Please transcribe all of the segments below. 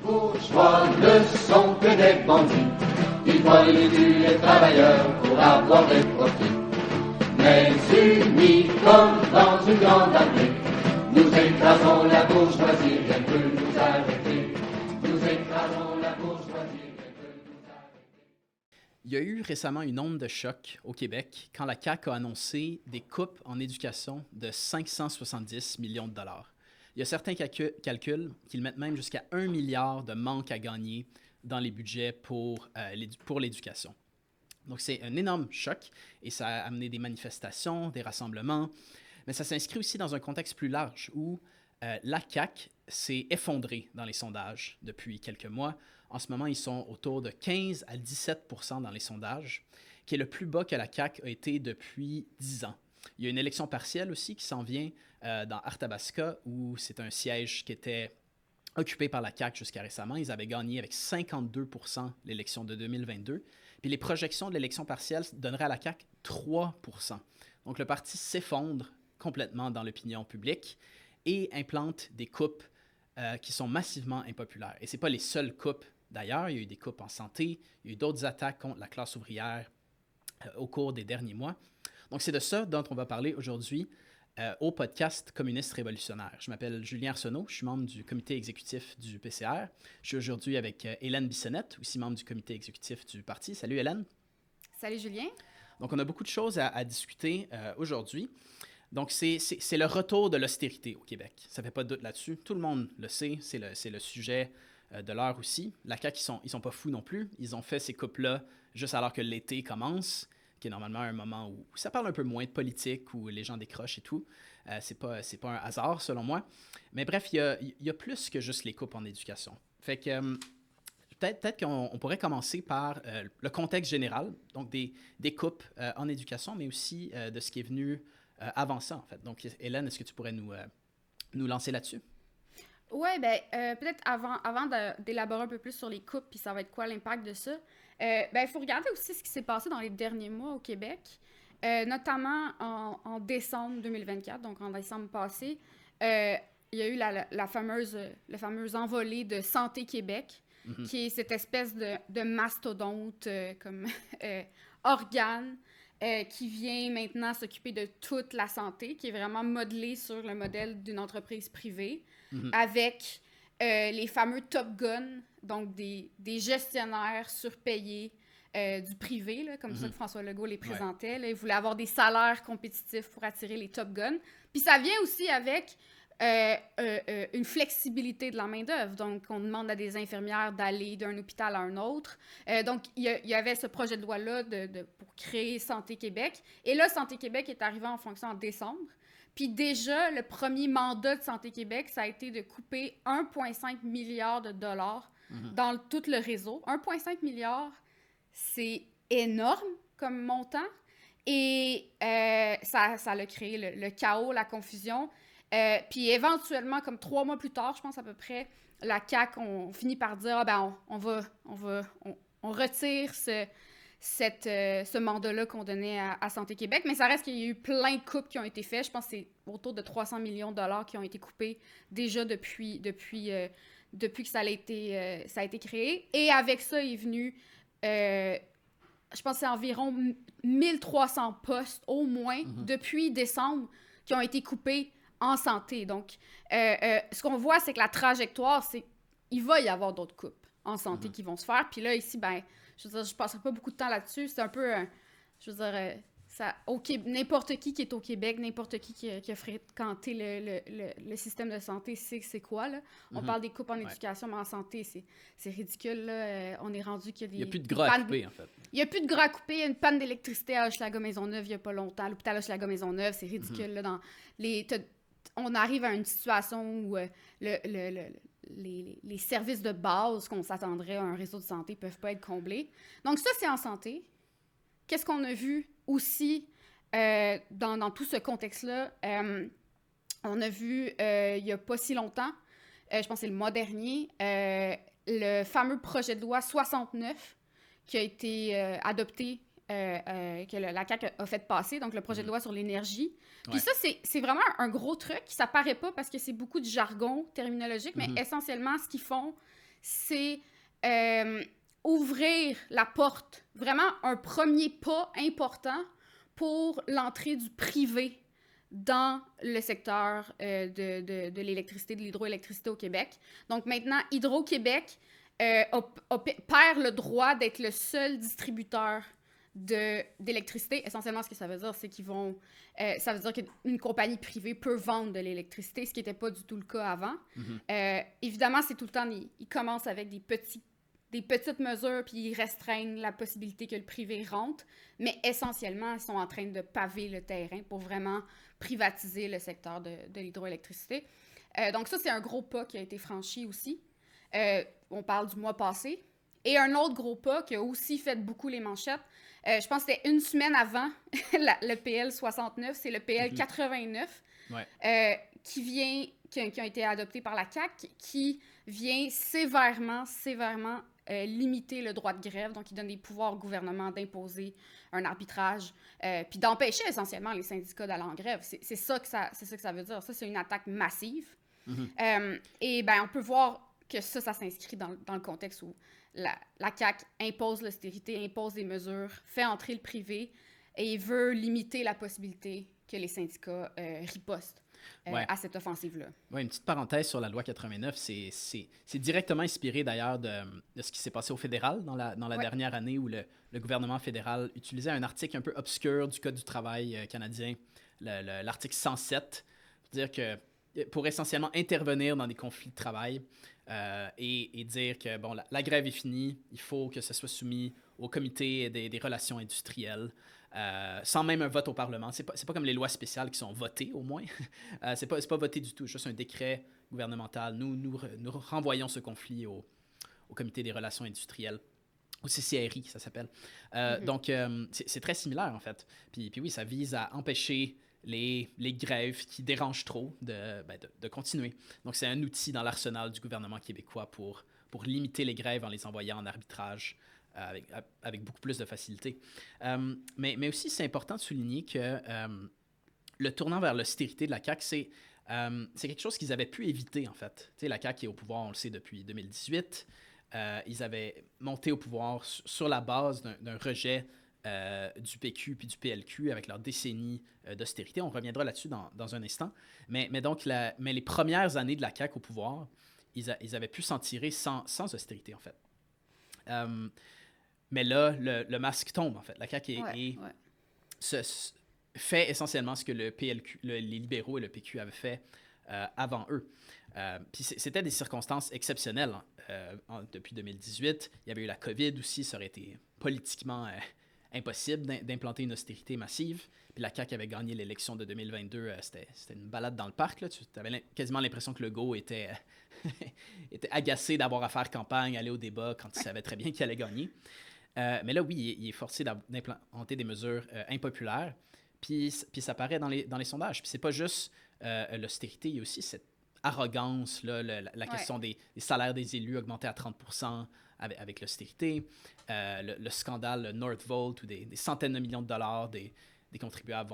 Bourgeois ne sont que des bandits, ils volent et tuent les travailleurs pour avoir des profits. Mais unis comme dans une grande armée, nous écrasons la bourgeoisie, rien ne peut nous arrêter. Nous écrasons la bourgeoisie, rien ne peut nous arrêter. Il y a eu récemment une onde de choc au Québec quand la CAQ a annoncé des coupes en éducation de 570 millions de dollars. Il y a certains calculs qui le mettent même jusqu'à 1 milliard de manque à gagner dans les budgets pour l'éducation. Donc, c'est un énorme choc et ça a amené des manifestations, des rassemblements, mais ça s'inscrit aussi dans un contexte plus large où la CAQ s'est effondrée dans les sondages depuis quelques mois. En ce moment, ils sont autour de 15 à 17 % dans les sondages, qui est le plus bas que la CAQ a été depuis 10 ans. Il y a une élection partielle aussi qui s'en vient dans Arthabasca, où c'est un siège qui était occupé par la CAQ jusqu'à récemment. Ils avaient gagné avec 52 % l'élection de 2022. Puis les projections de l'élection partielle donneraient à la CAQ 3 %. Donc le parti s'effondre complètement dans l'opinion publique et implante des coupes qui sont massivement impopulaires. Et ce n'est pas les seules coupes d'ailleurs. Il y a eu des coupes en santé, il y a eu d'autres attaques contre la classe ouvrière au cours des derniers mois. Donc c'est de ça dont on va parler aujourd'hui au podcast Communiste révolutionnaire. Je m'appelle Julien Arsenault, je suis membre du comité exécutif du PCR. Je suis aujourd'hui avec Hélène Bissonnette, aussi membre du comité exécutif du parti. Salut Hélène. Salut Julien. Donc on a beaucoup de choses à discuter aujourd'hui. Donc c'est le retour de l'austérité au Québec. Ça ne fait pas de doute là-dessus. Tout le monde le sait, c'est le sujet de l'heure aussi. La CAQ, ils sont pas fous non plus. Ils ont fait ces coupes-là juste alors que l'été commence, qui est normalement un moment où ça parle un peu moins de politique, où les gens décrochent et tout. C'est pas un hasard, selon moi. Mais bref, il y a plus que juste les coupes en éducation. Fait que peut-être qu'on pourrait commencer par le contexte général, donc des coupes en éducation, mais aussi de ce qui est venu avant ça, en fait. Donc, Hélène, est-ce que tu pourrais nous lancer là-dessus? Oui, peut-être avant d'élaborer un peu plus sur les coupes, puis ça va être quoi l'impact de ça, il faut regarder aussi ce qui s'est passé dans les derniers mois au Québec, notamment en décembre 2024, donc en décembre passé. Il y a eu la fameuse envolée de Santé Québec, qui est cette espèce de mastodonte comme organe qui vient maintenant s'occuper de toute la santé, qui est vraiment modelée sur le modèle d'une entreprise privée, avec les fameux Top Gun, donc des gestionnaires surpayés du privé, là, comme ça que François Legault les présentait. Ouais. Là, il voulait avoir des salaires compétitifs pour attirer les Top Gun. Puis ça vient aussi avec une flexibilité de la main-d'œuvre. Donc, on demande à des infirmières d'aller d'un hôpital à un autre. Donc, il y avait ce projet de loi-là pour créer Santé Québec. Et là, Santé Québec est arrivé en fonction en décembre. Puis déjà, le premier mandat de Santé Québec, ça a été de couper 1,5 milliard de dollars dans tout le réseau. 1,5 milliard, c'est énorme comme montant. Et ça a créé le chaos, la confusion. Puis éventuellement, comme 3 mois plus tard, je pense à peu près, la CAQ, on finit par dire on retire ce mandat-là qu'on donnait à Santé Québec, mais ça reste qu'il y a eu plein de coupes qui ont été faites. Je pense que c'est autour de 300 millions de dollars qui ont été coupés déjà depuis que ça a été créé. Et avec ça est venu, je pense que c'est environ 1300 postes au moins depuis décembre qui ont été coupés en santé. Donc, ce qu'on voit, c'est que la trajectoire, c'est qu'il va y avoir d'autres coupes en santé qui vont se faire. Puis là, ici, je veux dire, je ne passerai pas beaucoup de temps là-dessus. C'est un peu, je veux dire, n'importe qui est au Québec, n'importe qui a fréquenté le système de santé sait c'est quoi, là. On parle des coupes en éducation, mais en santé, c'est ridicule, là. On est rendu qu'il y a des... Il n'y a plus de gras à couper, en fait. Il n'y a plus de gras à couper. Il y a une panne d'électricité à Hochelaga-Maisonneuve il n'y a pas longtemps. L'hôpital Hochelaga-Maisonneuve, c'est ridicule, là. On arrive à une situation où les services de base qu'on s'attendrait à un réseau de santé ne peuvent pas être comblés. Donc ça, c'est en santé. Qu'est-ce qu'on a vu aussi dans tout ce contexte-là? On a vu, il n'y a pas si longtemps, je pense que c'est le mois dernier, le fameux projet de loi 69 qui a été adopté, que la CAQ a fait passer, donc le projet de loi sur l'énergie. Puis ça, c'est vraiment un gros truc. Ça paraît pas parce que c'est beaucoup de jargon terminologique, mais essentiellement, ce qu'ils font, c'est ouvrir la porte, vraiment un premier pas important pour l'entrée du privé dans le secteur de l'électricité, de l'hydroélectricité au Québec. Donc maintenant, Hydro-Québec perd le droit d'être le seul distributeur d'électricité. Essentiellement, ce que ça veut dire, c'est qu'ils vont... ça veut dire qu'une compagnie privée peut vendre de l'électricité, ce qui n'était pas du tout le cas avant. Évidemment, c'est tout le temps... Ils commencent avec des petites mesures, puis ils restreignent la possibilité que le privé rentre, mais essentiellement, ils sont en train de paver le terrain pour vraiment privatiser le secteur de l'hydroélectricité. Donc ça, c'est un gros pas qui a été franchi aussi. On parle du mois passé. Et un autre gros pas qui a aussi fait beaucoup les manchettes, je pense que c'était une semaine avant le PL 69, c'est le PL 89, qui a été adopté par la CAQ, qui vient sévèrement limiter le droit de grève. Donc, il donne des pouvoirs au gouvernement d'imposer un arbitrage, puis d'empêcher essentiellement les syndicats d'aller en grève. C'est ça que ça veut dire. Ça, c'est une attaque massive. Et bien, on peut voir que ça s'inscrit dans le contexte où la CAQ impose l'austérité, impose des mesures, fait entrer le privé et veut limiter la possibilité que les syndicats ripostent à cette offensive-là. Oui, une petite parenthèse sur la loi 89, c'est directement inspiré d'ailleurs de ce qui s'est passé au fédéral dans la dernière année où le gouvernement fédéral utilisait un article un peu obscur du Code du travail canadien, l'article 107, pour dire que pour essentiellement intervenir dans des conflits de travail et dire que bon, la grève est finie, il faut que ce soit soumis au comité des relations industrielles, sans même un vote au Parlement. C'est pas comme les lois spéciales qui sont votées, au moins. C'est pas voté du tout, juste un décret gouvernemental. Nous renvoyons ce conflit au comité des relations industrielles, au CCRI, ça s'appelle. Donc, c'est très similaire, en fait. Puis oui, ça vise à empêcher les grèves qui dérangent trop de continuer. Donc, c'est un outil dans l'arsenal du gouvernement québécois pour limiter les grèves en les envoyant en arbitrage avec beaucoup plus de facilité. Mais aussi, c'est important de souligner que le tournant vers l'austérité de la CAQ, c'est quelque chose qu'ils avaient pu éviter, en fait. Tu sais, la CAQ est au pouvoir, on le sait, depuis 2018. Ils avaient monté au pouvoir sur la base d'un rejet du PQ puis du PLQ avec leur décennie d'austérité. On reviendra là-dessus dans un instant. Mais les premières années de la CAQ au pouvoir, ils avaient pu s'en tirer sans austérité, en fait. Mais là, le masque tombe, en fait. La CAQ fait essentiellement ce que le PLQ, les libéraux et le PQ avaient fait avant eux. Puis c'était des circonstances exceptionnelles. Depuis 2018, il y avait eu la COVID aussi, ça aurait été politiquement impossible d'implanter une austérité massive. Puis la CAQ avait gagné l'élection de 2022, c'était une balade dans le parc. Tu avais quasiment l'impression que Legault était agacé d'avoir à faire campagne, aller au débat quand il savait très bien qu'il allait gagner. Mais là, oui, il est forcé d'implanter des mesures impopulaires. Puis ça paraît dans les sondages. Puis c'est pas juste l'austérité, il y a aussi cette arrogance, là, la question des salaires des élus augmentés à 30% avec l'austérité, le scandale Northvolt où des centaines de millions de dollars des contribuables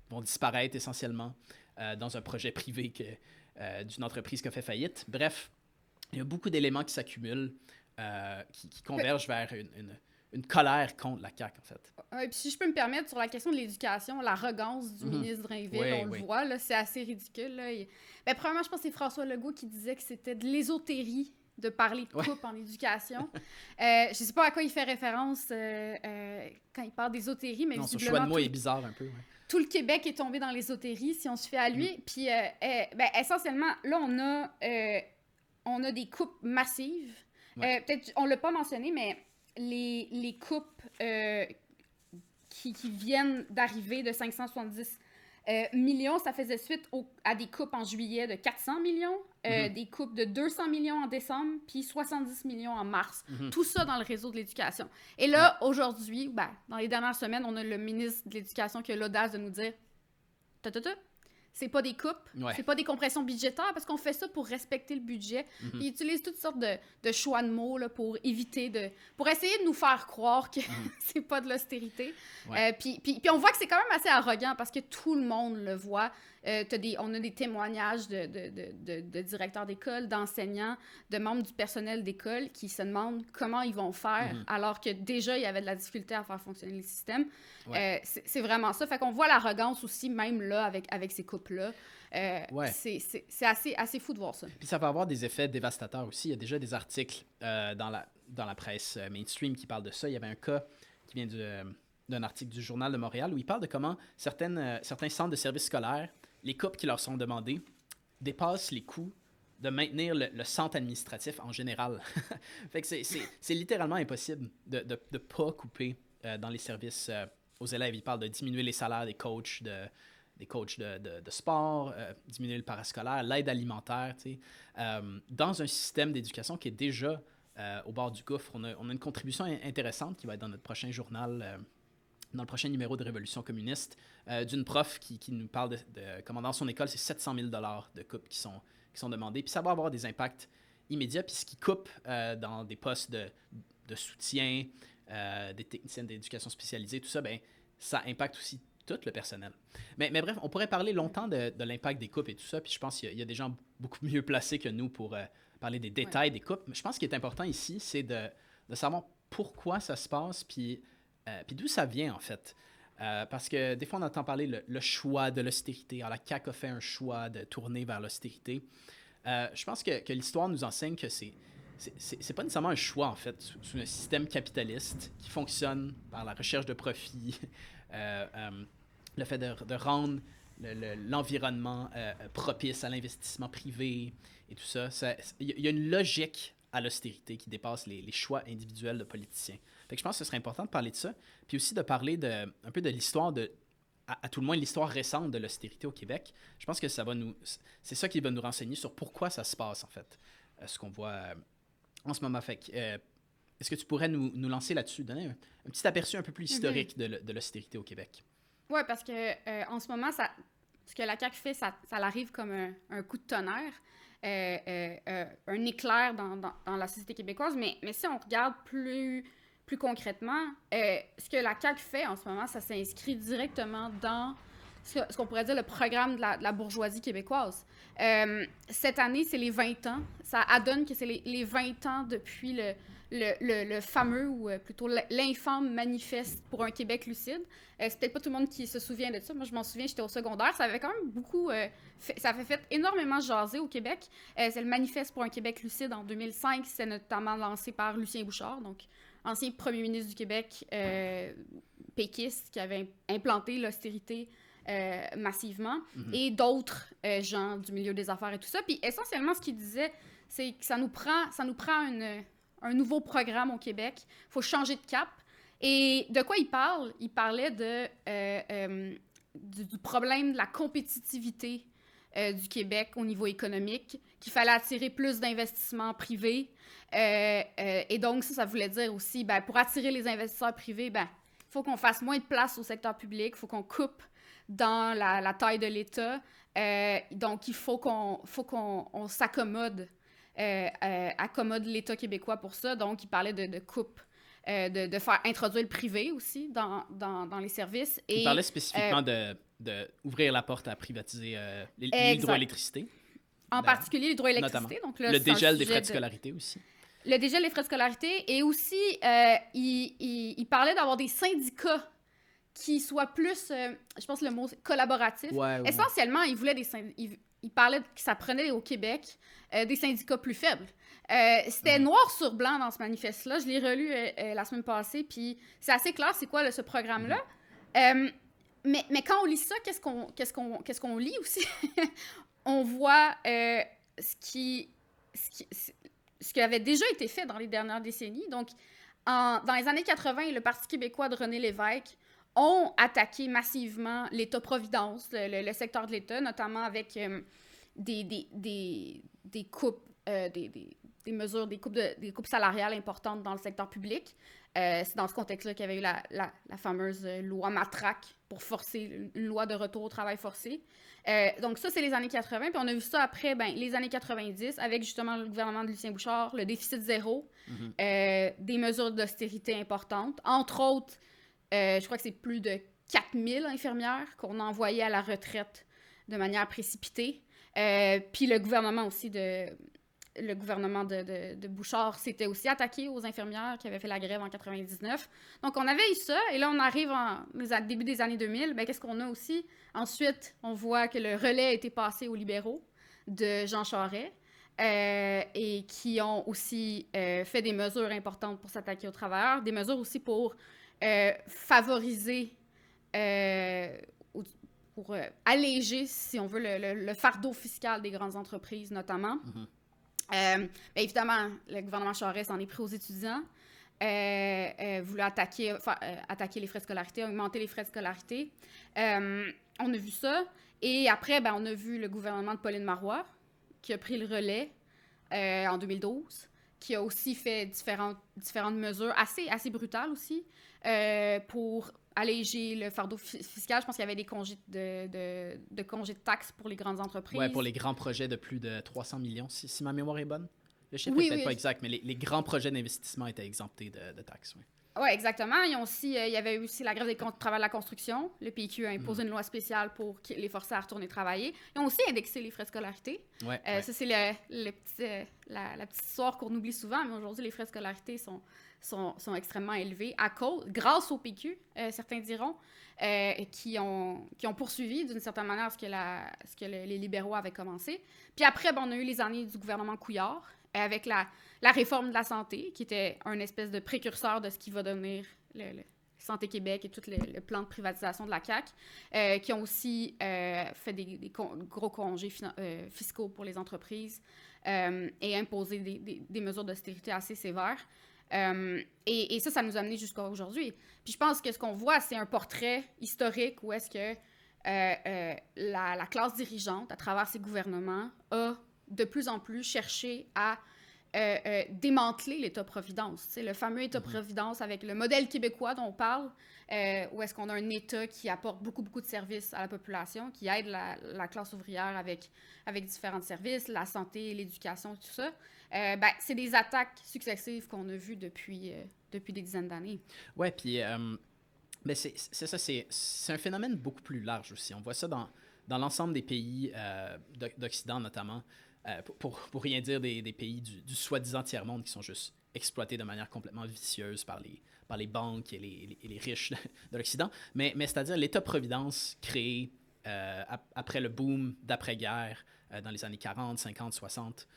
vont disparaître essentiellement dans un projet privé d'une entreprise qui a fait faillite. Bref, il y a beaucoup d'éléments qui s'accumulent, qui convergent vers une colère contre la CAQ, en fait. Puis si je peux me permettre, sur la question de l'éducation, l'arrogance du ministre Drainville, on le voit, là, c'est assez ridicule. Là. Premièrement, je pense que c'est François Legault qui disait que c'était de l'ésotérie de parler de coupe en éducation. Je ne sais pas à quoi il fait référence quand il parle d'ésotérie, mais non, son choix de mots est bizarre un peu. Ouais. Tout le Québec est tombé dans l'ésotérie, si on se fait à lui. Puis, essentiellement, là, on a des coupes massives. Peut-être, on ne l'a pas mentionné, mais les coupes qui viennent d'arriver de 570 millions, ça faisait suite à des coupes en juillet de 400 millions, des coupes de 200 millions en décembre, puis 70 millions en mars. Tout ça dans le réseau de l'éducation. Et là, aujourd'hui, dans les dernières semaines, on a le ministre de l'Éducation qui a l'audace de nous dire c'est pas des coupes, c'est pas des compressions budgétaires, parce qu'on fait ça pour respecter le budget. Ils utilisent toutes sortes de choix de mots là, pour pour essayer de nous faire croire que c'est pas de l'austérité. Puis on voit que c'est quand même assez arrogant, parce que tout le monde le voit. On a des témoignages de directeurs d'école, d'enseignants, de membres du personnel d'école qui se demandent comment ils vont faire alors que déjà, il y avait de la difficulté à faire fonctionner le système. Ouais. C'est vraiment ça. Fait qu'on voit l'arrogance aussi, même là, avec ces couples-là. C'est assez fou de voir ça. Puis ça va avoir des effets dévastateurs aussi. Il y a déjà des articles dans la presse mainstream qui parlent de ça. Il y avait un cas qui vient d'un article du Journal de Montréal où il parle de comment certains centres de services scolaires, les coupes qui leur sont demandés, dépassent les coûts de maintenir le centre administratif en général. Fait que c'est littéralement impossible de ne pas couper dans les services aux élèves. Il parle de diminuer les salaires des coachs de sport, diminuer le parascolaire, l'aide alimentaire. Dans un système d'éducation qui est déjà au bord du gouffre, on a une contribution intéressante qui va être dans notre prochain journal, dans le prochain numéro de Révolution communiste, d'une prof qui nous parle de comment dans son école, c'est 700 000 $ de coupes qui sont demandés. Puis ça va avoir des impacts immédiats. Puis ce qui coupe dans des postes de soutien, des techniciens d'éducation spécialisée, tout ça, ben, ça impacte aussi tout le personnel. Mais bref, on pourrait parler longtemps de l'impact des coupes et tout ça. Puis je pense qu'il y a des gens beaucoup mieux placés que nous pour parler des détails des coupes. Mais je pense qu'il est important ici, c'est de savoir pourquoi ça se passe, puis d'où ça vient en fait. Parce que des fois, on entend parler le choix de l'austérité. Alors, la CAQ a fait un choix de tourner vers l'austérité. Je pense que l'histoire nous enseigne que c'est pas nécessairement un choix, en fait, sous un système capitaliste qui fonctionne par la recherche de profit, le fait de rendre l'environnement propice à l'investissement privé et tout ça. Il y a une logique à l'austérité qui dépasse les choix individuels de politiciens. Fait que je pense que ce serait important de parler de ça, puis aussi de parler un peu de l'histoire, à tout le moins l'histoire récente de l'austérité au Québec. Je pense que c'est ça qui va nous renseigner sur pourquoi ça se passe, en fait, ce qu'on voit en ce moment. Fait que, est-ce que tu pourrais nous lancer là-dessus, donner un petit aperçu un peu plus historique de l'austérité au Québec? Oui, parce que en ce moment, ce que la CAQ fait, ça arrive comme un coup de tonnerre. Un éclair dans la société québécoise, mais si on regarde plus concrètement, ce que la CAQ fait en ce moment, ça s'inscrit directement dans ce qu'on pourrait dire le programme de la bourgeoisie québécoise. Cette année, c'est les 20 ans. Ça adonne que c'est les 20 ans depuis le fameux, ou plutôt l'infâme manifeste pour un Québec lucide. C'est peut-être pas tout le monde qui se souvient de ça. Moi, je m'en souviens, j'étais au secondaire. Ça avait quand même beaucoup... ça avait fait énormément jaser au Québec. C'est le manifeste pour un Québec lucide en 2005. C'est notamment lancé par Lucien Bouchard, donc ancien premier ministre du Québec, péquiste, qui avait implanté l'austérité massivement, et d'autres gens du milieu des affaires et tout ça. Puis essentiellement, ce qu'il disait, c'est que ça nous prend un nouveau programme au Québec. Il faut changer de cap. Et de quoi il parle? Il parlait du problème de la compétitivité du Québec au niveau économique, qu'il fallait attirer plus d'investissements privés. Et donc, ça voulait dire aussi, pour attirer les investisseurs privés, il faut qu'on fasse moins de place au secteur public, il faut qu'on coupe dans la taille de l'État. Donc, il faut qu'on s'accommode, accommode l'État québécois pour ça. Donc, il parlait de coupe, de faire introduire le privé aussi dans les services. Et, il parlait spécifiquement d'ouvrir la porte à privatiser l'hydroélectricité. En particulier l'hydroélectricité. Donc là, le dégel des frais de scolarité aussi. Le dégel des frais de scolarité. Et aussi, il parlait d'avoir des syndicats qui soient plus, je pense le mot collaboratif. Ouais. Essentiellement, il voulait il parlait que ça prenait au Québec des syndicats plus faibles. C'était noir sur blanc dans ce manifeste-là. Je l'ai relu la semaine passée, puis c'est assez clair c'est quoi ce programme-là. Mais quand on lit ça, qu'est-ce qu'on lit aussi? On voit ce qui avait déjà été fait dans les dernières décennies. Donc, dans les années 80, le Parti québécois de René Lévesque ont attaqué massivement l'État-providence, le secteur de l'État, notamment avec des coupes, des mesures, des coupes salariales importantes dans le secteur public. C'est dans ce contexte-là qu'il y avait eu la fameuse loi Matraque pour forcer une loi de retour au travail forcé. Donc ça, c'est les années 80. Puis on a vu ça après les années 90 avec justement le gouvernement de Lucien Bouchard, le déficit zéro, des mesures d'austérité importantes. Entre autres, je crois que c'est plus de 4000 infirmières qu'on a envoyées à la retraite de manière précipitée. Puis le gouvernement aussi de Bouchard s'était aussi attaqué aux infirmières qui avaient fait la grève en 99. Donc, on avait eu ça. Et là, on arrive au début des années 2000. Ben, qu'est-ce qu'on a aussi? Ensuite, on voit que le relais a été passé aux libéraux de Jean Charest et qui ont aussi fait des mesures importantes pour s'attaquer aux travailleurs. Des mesures aussi pour favoriser, pour alléger, si on veut, le fardeau fiscal des grandes entreprises, notamment. Bien évidemment, le gouvernement Charest s'en est pris aux étudiants, voulait attaquer les frais de scolarité, augmenter les frais de scolarité. On a vu ça. Et après, ben, on a vu le gouvernement de Pauline Marois, qui a pris le relais en 2012, qui a aussi fait différentes mesures assez brutales aussi pour alléger le fardeau fiscal. Je pense qu'il y avait des congés de congés de taxes pour les grandes entreprises. Oui, pour les grands projets de plus de 300 millions, si ma mémoire est bonne. Le chiffre n'est peut-être pas exact, mais les grands projets d'investissement étaient exemptés de taxes. Oui. Oui, exactement. Il y avait aussi la grève des travailleurs de la construction. Le PQ a imposé une loi spéciale pour les forcer à retourner travailler. Ils ont aussi indexé les frais de scolarité. Ça, c'est la petite histoire qu'on oublie souvent, mais aujourd'hui, les frais de scolarité sont extrêmement élevés grâce au PQ, certains diront, qui ont poursuivi d'une certaine manière ce que les libéraux avaient commencé. Puis après, on a eu les années du gouvernement Couillard, avec la réforme de la santé, qui était un espèce de précurseur de ce qui va devenir le Santé Québec et tout le plan de privatisation de la CAQ, qui ont aussi fait des gros congés fiscaux pour les entreprises et imposé des mesures d'austérité assez sévères. Et ça nous a amené jusqu'à aujourd'hui. Puis je pense que ce qu'on voit, c'est un portrait historique où est-ce que la classe dirigeante, à travers ses gouvernements, a de plus en plus cherché à démanteler l'État-providence. C'est le fameux État-providence avec le modèle québécois dont on parle, où est-ce qu'on a un État qui apporte beaucoup de services à la population, qui aide la classe ouvrière avec différents services, la santé, l'éducation, tout ça. C'est des attaques successives qu'on a vues depuis des dizaines d'années. Oui, puis c'est ça, c'est un phénomène beaucoup plus large aussi. On voit ça dans l'ensemble des pays d'Occident, notamment. Pour rien dire des pays du soi-disant tiers-monde qui sont juste exploités de manière complètement vicieuse par les banques et les riches de l'Occident. Mais c'est-à-dire l'État-providence créé après le boom d'après-guerre dans les années 40, 50, 60.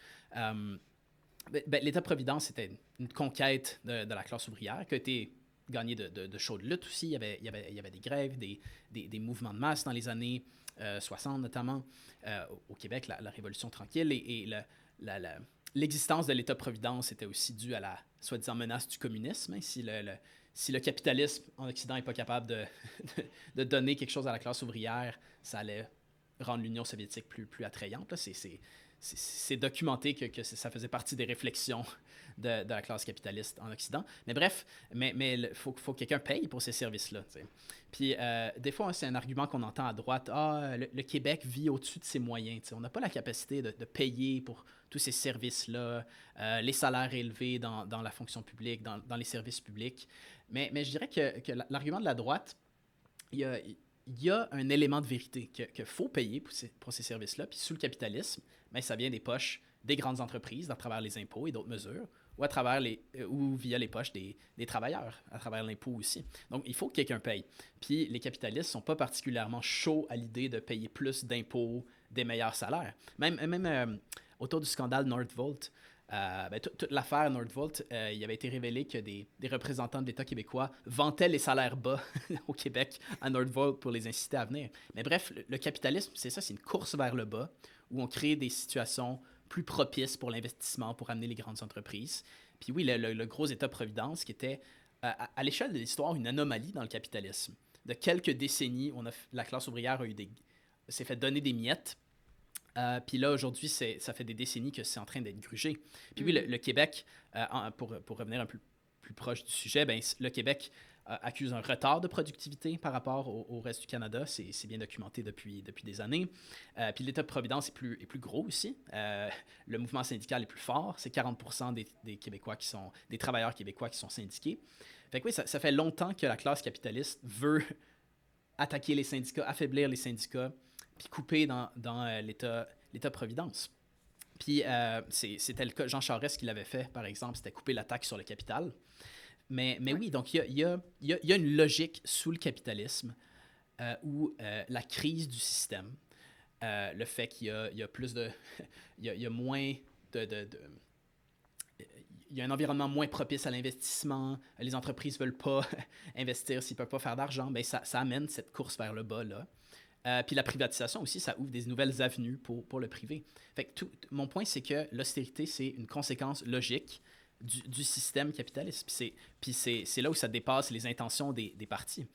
L'État-providence, c'était une conquête de la classe ouvrière qui a été gagnée de chaudes luttes aussi. Il y avait des grèves, des mouvements de masse dans les années 60 notamment, au Québec, la Révolution tranquille, et l'existence de l'État-providence était aussi due à la soi-disant menace du communisme. Hein. Si le capitalisme en Occident n'est pas capable de donner quelque chose à la classe ouvrière, ça allait rendre l'Union soviétique plus attrayante. Là. C'est documenté que ça faisait partie des réflexions de la classe capitaliste en Occident. Mais bref, il faut que quelqu'un paye pour ces services-là. T'sais. Puis des fois, c'est un argument qu'on entend à droite. Le Québec vit au-dessus de ses moyens. T'sais. On n'a pas la capacité de payer pour tous ces services-là, les salaires élevés dans la fonction publique, dans les services publics. Mais je dirais que l'argument de la droite, il y a un élément de vérité qu'il faut payer pour ces services-là. Puis sous le capitalisme, ça vient des poches des grandes entreprises à travers les impôts et d'autres mesures, ou via les poches des travailleurs, à travers l'impôt aussi. Donc, il faut que quelqu'un paye. Puis les capitalistes ne sont pas particulièrement chauds à l'idée de payer plus d'impôts, des meilleurs salaires. Même autour du scandale Nordvolt, toute l'affaire Nordvolt, il avait été révélé que des représentants de l'État québécois vantaient les salaires bas au Québec à Nordvolt pour les inciter à venir. Mais bref, le capitalisme, c'est ça, c'est une course vers le bas où on crée des situations plus propices pour l'investissement, pour amener les grandes entreprises. Puis oui, le gros État-providence qui était, à l'échelle de l'histoire, une anomalie dans le capitalisme. De quelques décennies, la classe ouvrière s'est fait donner des miettes. Puis là, aujourd'hui, ça fait des décennies que c'est en train d'être grugé. Puis oui, le Québec, pour revenir un peu plus proche du sujet, le Québec accuse un retard de productivité par rapport au reste du Canada. C'est bien documenté depuis des années. Puis l'État-providence est plus gros aussi. Le mouvement syndical est plus fort. C'est 40% des Québécois des travailleurs québécois qui sont syndiqués. Fait que oui, ça fait longtemps que la classe capitaliste veut attaquer les syndicats, affaiblir les syndicats, puis couper dans l'État-providence. Puis c'était le cas, Jean Charest qui l'avait fait, par exemple, c'était couper la taxe sur le capital. Mais oui, donc il y a une logique sous le capitalisme où la crise du système, le fait qu'il y a plus de... il y a moins il y a un environnement moins propice à l'investissement, les entreprises ne veulent pas investir s'ils ne peuvent pas faire d'argent, bien, ça amène cette course vers le bas, là. Puis la privatisation aussi, ça ouvre des nouvelles avenues pour le privé. Fait que mon point, c'est que l'austérité, c'est une conséquence logique du système capitaliste. Puis c'est là où ça dépasse les intentions des partis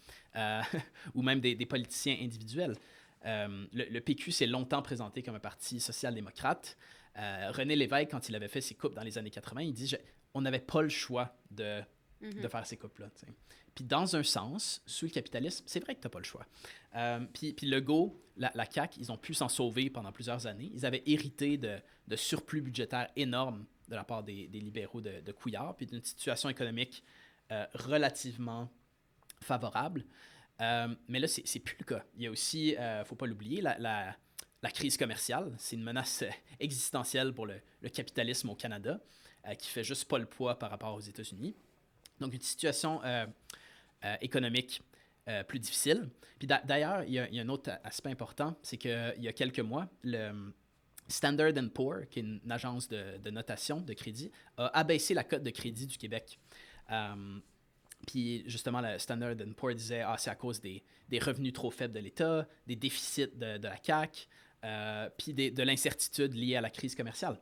ou même des politiciens individuels. Le PQ s'est longtemps présenté comme un parti social-démocrate. René Lévesque, quand il avait fait ses coupes dans les années 80, il dit on n'avait pas le choix de faire ces coupes-là. T'sais. Puis dans un sens, sous le capitalisme, c'est vrai que tu n'as pas le choix. Puis Legault, la CAQ, ils ont pu s'en sauver pendant plusieurs années. Ils avaient hérité de surplus budgétaires énormes de la part des libéraux de Couillard, puis d'une situation économique relativement favorable. Mais là, c'est plus le cas. Il y a aussi, il ne faut pas l'oublier, la crise commerciale. C'est une menace existentielle pour le capitalisme au Canada, qui fait juste pas le poids par rapport aux États-Unis. Donc, une situation économique plus difficile. Puis d'ailleurs, il y a un autre aspect important, c'est qu'il y a quelques mois, le Standard & Poor's, qui est une agence de notation de crédit, a abaissé la cote de crédit du Québec. Puis justement, le Standard & Poor's disait c'est à cause des revenus trop faibles de l'État, des déficits de la CAQ, puis de l'incertitude liée à la crise commerciale.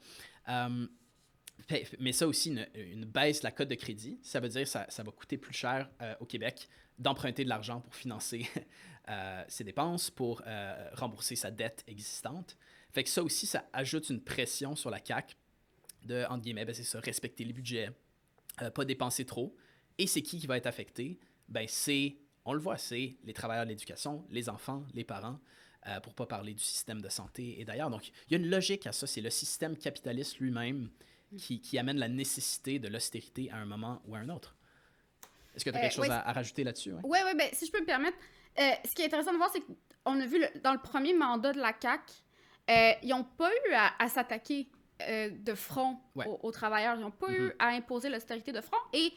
Mais ça aussi, une baisse de la cote de crédit, ça veut dire que ça va coûter plus cher au Québec d'emprunter de l'argent pour financer ses dépenses, pour rembourser sa dette existante. Fait que ça aussi, ça ajoute une pression sur la CAQ de, entre guillemets, c'est ça, respecter les budgets, pas dépenser trop. Et c'est qui va être affecté? On le voit, c'est les travailleurs de l'éducation, les enfants, les parents, pour ne pas parler du système de santé et d'ailleurs. Donc, il y a une logique à ça, c'est le système capitaliste lui-même qui amène la nécessité de l'austérité à un moment ou à un autre. Est-ce que tu as quelque chose à rajouter là-dessus? Oui, ben, si je peux me permettre, ce qui est intéressant de voir, c'est qu'on a vu dans le premier mandat de la CAQ, ils n'ont pas eu à s'attaquer de front aux travailleurs. Ils n'ont pas eu à imposer l'austérité de front. Et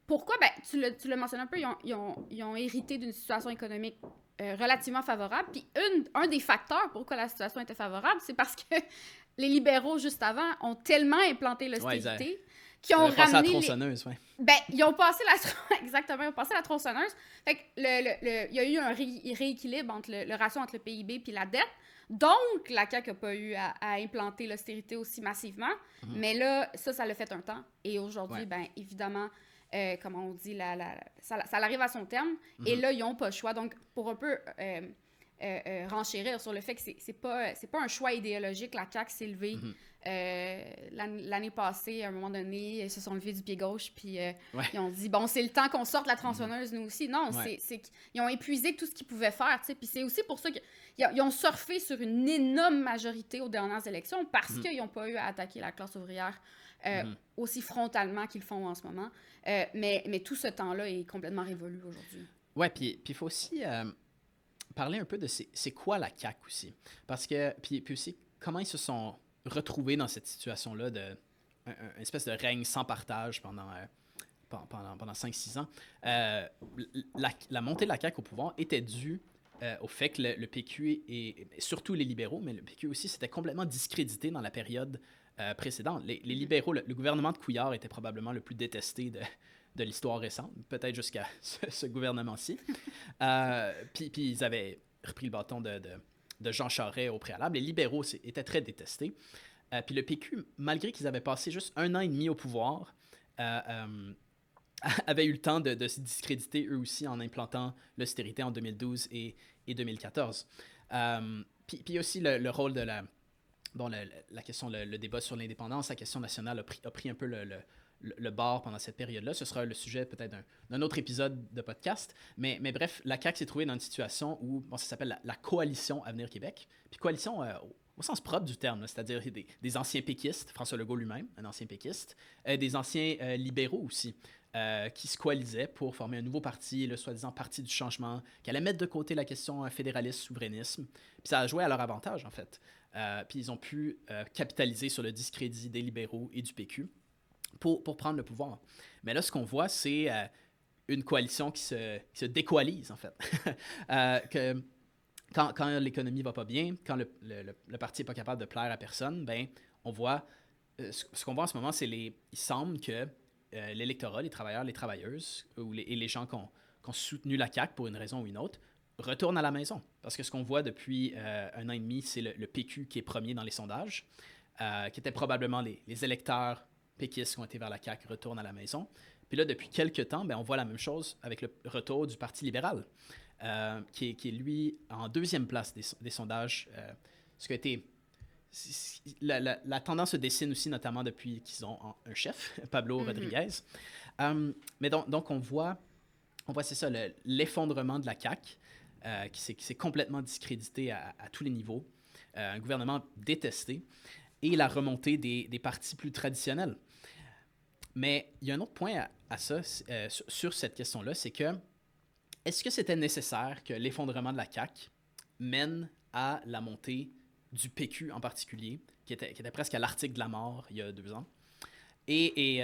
pourquoi? Ben, tu l'as mentionné un peu, ils ont hérité d'une situation économique relativement favorable. Puis un des facteurs pourquoi la situation était favorable, c'est parce que les libéraux, juste avant, ont tellement implanté l'austérité qu'ils ont ramené... la tronçonneuse, Ben, ils ont passé Exactement, ils ont passé la tronçonneuse. Fait que il y a eu un rééquilibre entre le ratio entre le PIB et la dette. Donc, la CAQ n'a pas eu à implanter l'austérité aussi massivement. Mais là, ça l'a fait un temps. Et aujourd'hui, ben évidemment, comment on dit, ça arrive à son terme. Et là, ils n'ont pas le choix. Donc, pour un peu renchérir sur le fait que c'est pas un choix idéologique, la CAQ s'est levée l'année passée, à un moment donné, ils se sont levés du pied gauche, puis ils ont dit, bon, c'est le temps qu'on sorte la tronçonneuse, nous aussi. Non, c'est qu'ils ont épuisé tout ce qu'ils pouvaient faire, tu sais, puis c'est aussi pour ça qu'ils ont surfé sur une énorme majorité aux dernières élections, parce qu'ils n'ont pas eu à attaquer la classe ouvrière aussi frontalement qu'ils le font en ce moment. Mais tout ce temps-là est complètement révolu aujourd'hui. Oui, puis il faut aussi parler un peu de c'est quoi la CAQ aussi. Parce que, puis aussi, comment ils se sont retrouvés dans cette situation-là une espèce de règne sans partage pendant 5-6 ans. La montée de la CAQ au pouvoir était due au fait que le PQ et surtout les libéraux, mais le PQ aussi, c'était complètement discrédité dans la période précédente. Les libéraux, le gouvernement de Couillard était probablement le plus détesté de l'histoire récente, peut-être jusqu'à ce gouvernement-ci. Puis ils avaient repris le bâton de Jean Charest au préalable. Les libéraux étaient très détestés. Puis le PQ, malgré qu'ils avaient passé juste 1 an et demi au pouvoir, avaient eu le temps de se discréditer eux aussi en implantant l'austérité en 2012 et 2014. Puis aussi le rôle de la question, le débat sur l'indépendance, la question nationale a pris un peu le bord pendant cette période-là. Ce sera le sujet peut-être d'un autre épisode de podcast. Mais bref, la CAQ s'est trouvée dans une situation où ça s'appelle la coalition Avenir Québec. Puis coalition au sens propre du terme, c'est-à-dire des anciens péquistes, François Legault lui-même, un ancien péquiste, des anciens libéraux aussi, qui se coalisaient pour former un nouveau parti, le soi-disant Parti du changement, qui allait mettre de côté la question fédéralisme-souverainisme. Puis ça a joué à leur avantage, en fait. Puis ils ont pu capitaliser sur le discrédit des libéraux et du PQ pour prendre le pouvoir. Mais là, ce qu'on voit, c'est une coalition qui se décoalise, en fait. Que quand l'économie va pas bien, quand le parti n'est pas capable de plaire à personne, ben, on voit... ce qu'on voit en ce moment, c'est il semble que l'électorat, les travailleurs, les travailleuses, et les gens qui ont soutenu la CAQ pour une raison ou une autre, retournent à la maison. Parce que ce qu'on voit depuis 1 an et demi, c'est le PQ qui est premier dans les sondages, qui étaient probablement les électeurs péquistes qui ont été vers la CAQ retournent à la maison. Puis là, depuis quelques temps, ben, on voit la même chose avec le retour du Parti libéral, qui est, lui, en 2e place des sondages. Ce qui a été... La tendance se dessine aussi, notamment depuis qu'ils ont un chef, Pablo Rodriguez. Mais donc, on voit c'est ça, l'effondrement de la CAQ, qui s'est complètement discrédité à tous les niveaux, un gouvernement détesté, et la remontée des partis plus traditionnels. Mais il y a un autre point à ça, sur cette question-là, c'est que est-ce que c'était nécessaire que l'effondrement de la CAQ mène à la montée du PQ en particulier, qui était presque à l'article de la mort il y a 2 ans, et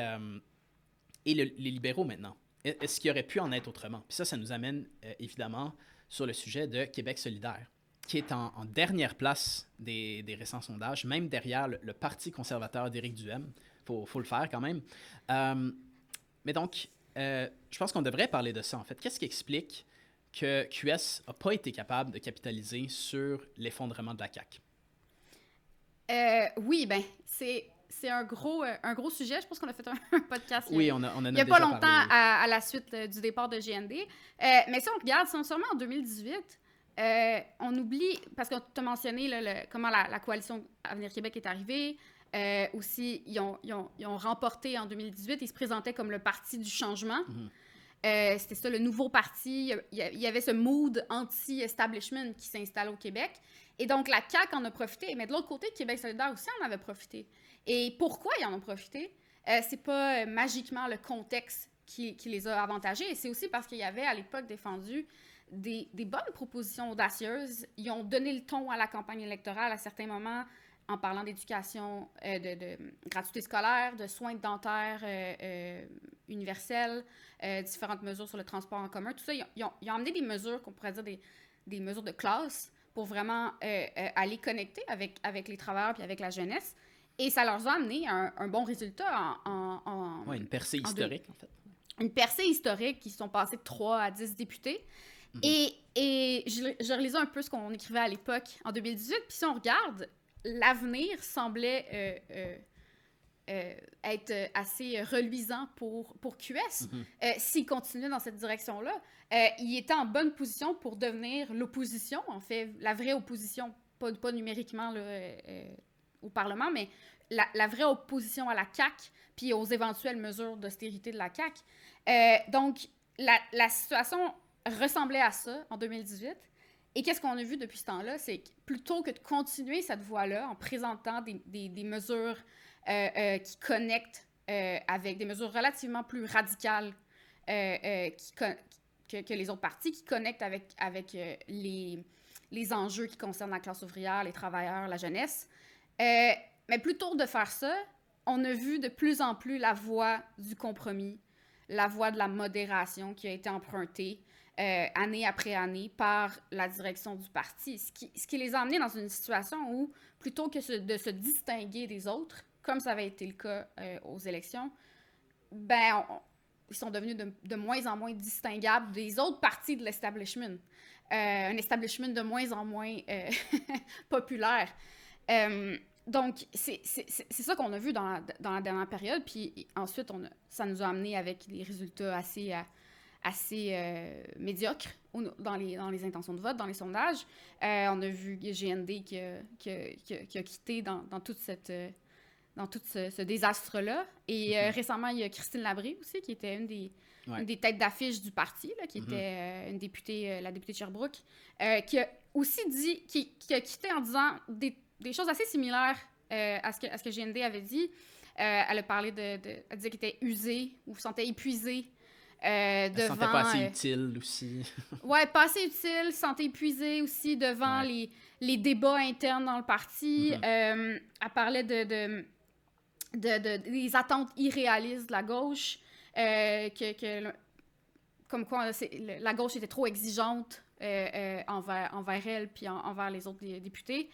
les libéraux maintenant? Est-ce qu'il aurait pu en être autrement? Puis ça nous amène évidemment sur le sujet de Québec solidaire, qui est en dernière place des récents sondages, même derrière le Parti conservateur d'Éric Duhaime. Faut le faire quand même. Mais donc, je pense qu'on devrait parler de ça, en fait. Qu'est-ce qui explique que QS n'a pas été capable de capitaliser sur l'effondrement de la CAQ? Oui, ben, c'est un gros sujet. Je pense qu'on a fait un podcast il y a pas longtemps à la suite du départ de GND. Mais si on regarde, sincèrement, en 2018, on oublie, parce que tu as mentionné comment la coalition Avenir Québec est arrivée. Aussi, ils ont remporté en 2018. Ils se présentaient comme le parti du changement. C'était ça, le nouveau parti. Il y avait ce mood anti-establishment qui s'installe au Québec. Et donc, la CAQ en a profité. Mais de l'autre côté, Québec solidaire aussi en avait profité. Et pourquoi ils en ont profité? C'est pas magiquement le contexte qui les a avantagés. C'est aussi parce qu'il y avait à l'époque défendu des bonnes propositions audacieuses. Ils ont donné le ton à la campagne électorale à certains moments en parlant d'éducation, de gratuité scolaire, de soins dentaires universels, différentes mesures sur le transport en commun. Tout ça, ils ont amené des mesures qu'on pourrait dire des mesures de classe pour vraiment aller connecter avec les travailleurs puis avec la jeunesse. Et ça leur a amené un bon résultat Oui, une percée historique, en fait. Une percée historique qui sont passés de 3 à 10 députés. Et je relisais un peu ce qu'on écrivait à l'époque, en 2018. Puis si on regarde, l'avenir semblait être assez reluisant pour QS. S'il continuait dans cette direction-là, il était en bonne position pour devenir l'opposition, en fait, la vraie opposition, pas numériquement là, au Parlement, mais la vraie opposition à la CAQ puis aux éventuelles mesures d'austérité de la CAQ. Donc, la situation ressemblait à ça en 2018. Et qu'est-ce qu'on a vu depuis ce temps-là? C'est que plutôt que de continuer cette voie-là en présentant des mesures qui connectent avec des mesures relativement plus radicales que les autres partis, qui connectent avec les enjeux qui concernent la classe ouvrière, les travailleurs, la jeunesse. Mais plutôt de faire ça, on a vu de plus en plus la voie du compromis, la voie de la modération qui a été empruntée année après année par la direction du parti. Ce qui les a amenés dans une situation où, plutôt que de se distinguer des autres, comme ça avait été le cas aux élections, ben, ils sont devenus de moins en moins distinguables des autres partis de l'establishment. Un establishment de moins en moins populaire. Donc, c'est ça qu'on a vu dans la dernière période. Puis ensuite, ça nous a amené avec des résultats assez médiocres dans les intentions de vote, dans les sondages. On a vu GND qui a quitté dans tout ce désastre-là. Et récemment, il y a Christine Labrie aussi, qui était une des têtes d'affiche du parti, là, qui était une députée, la députée de Sherbrooke, qui a aussi dit, qui a quitté en disant des choses assez similaires à ce que GND avait dit. Elle a parlé elle disait qu'elle était usée ou se sentait épuisée Elle se devant... sentait pas assez utile aussi. Ouais, pas assez utile, se sentait épuisée aussi devant les débats internes dans le parti. Elle parlait des attentes irréalistes de la gauche, comme quoi la gauche était trop exigeante envers elle puis envers les autres députés.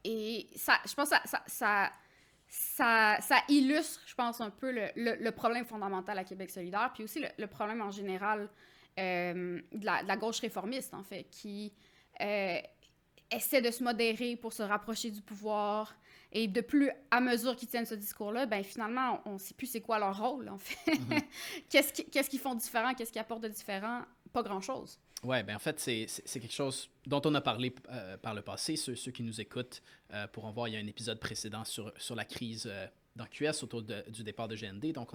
Et ça, je pense que ça illustre, je pense, un peu le problème fondamental à Québec solidaire, puis aussi le problème en général de la gauche réformiste, en fait, qui essaie de se modérer pour se rapprocher du pouvoir. Et de plus, à mesure qu'ils tiennent ce discours-là, ben finalement, on ne sait plus c'est quoi leur rôle, en fait. Qu'est-ce qu'ils font de différent? Qu'est-ce qu'ils apportent de différent? Pas grand-chose. Ouais, ben en fait, c'est quelque chose dont on a parlé par le passé. Ceux qui nous écoutent pourront voir, il y a un épisode précédent sur la crise dans QS autour du départ de GND. Donc,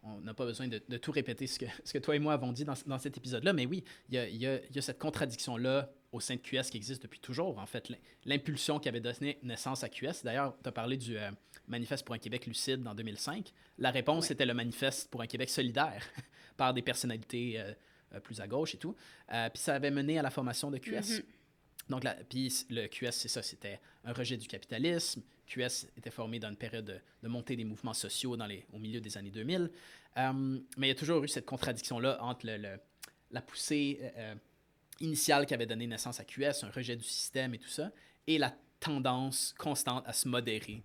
on n'a pas besoin de tout répéter ce que toi et moi avons dit dans cet épisode-là. Mais oui, il y a cette contradiction-là au sein de QS qui existe depuis toujours. En fait, l'impulsion qui avait donné naissance à QS. D'ailleurs, tu as parlé du Manifeste pour un Québec lucide en 2005. La réponse était le Manifeste pour un Québec solidaire par des personnalités plus à gauche et tout. Puis ça avait mené à la formation de QS. Donc, puis le QS, c'est ça, c'était un rejet du capitalisme. QS était formé dans une période de montée des mouvements sociaux au milieu des années 2000. Mais il y a toujours eu cette contradiction-là entre la poussée initiale qui avait donné naissance à QS, un rejet du système et tout ça, et la tendance constante à se modérer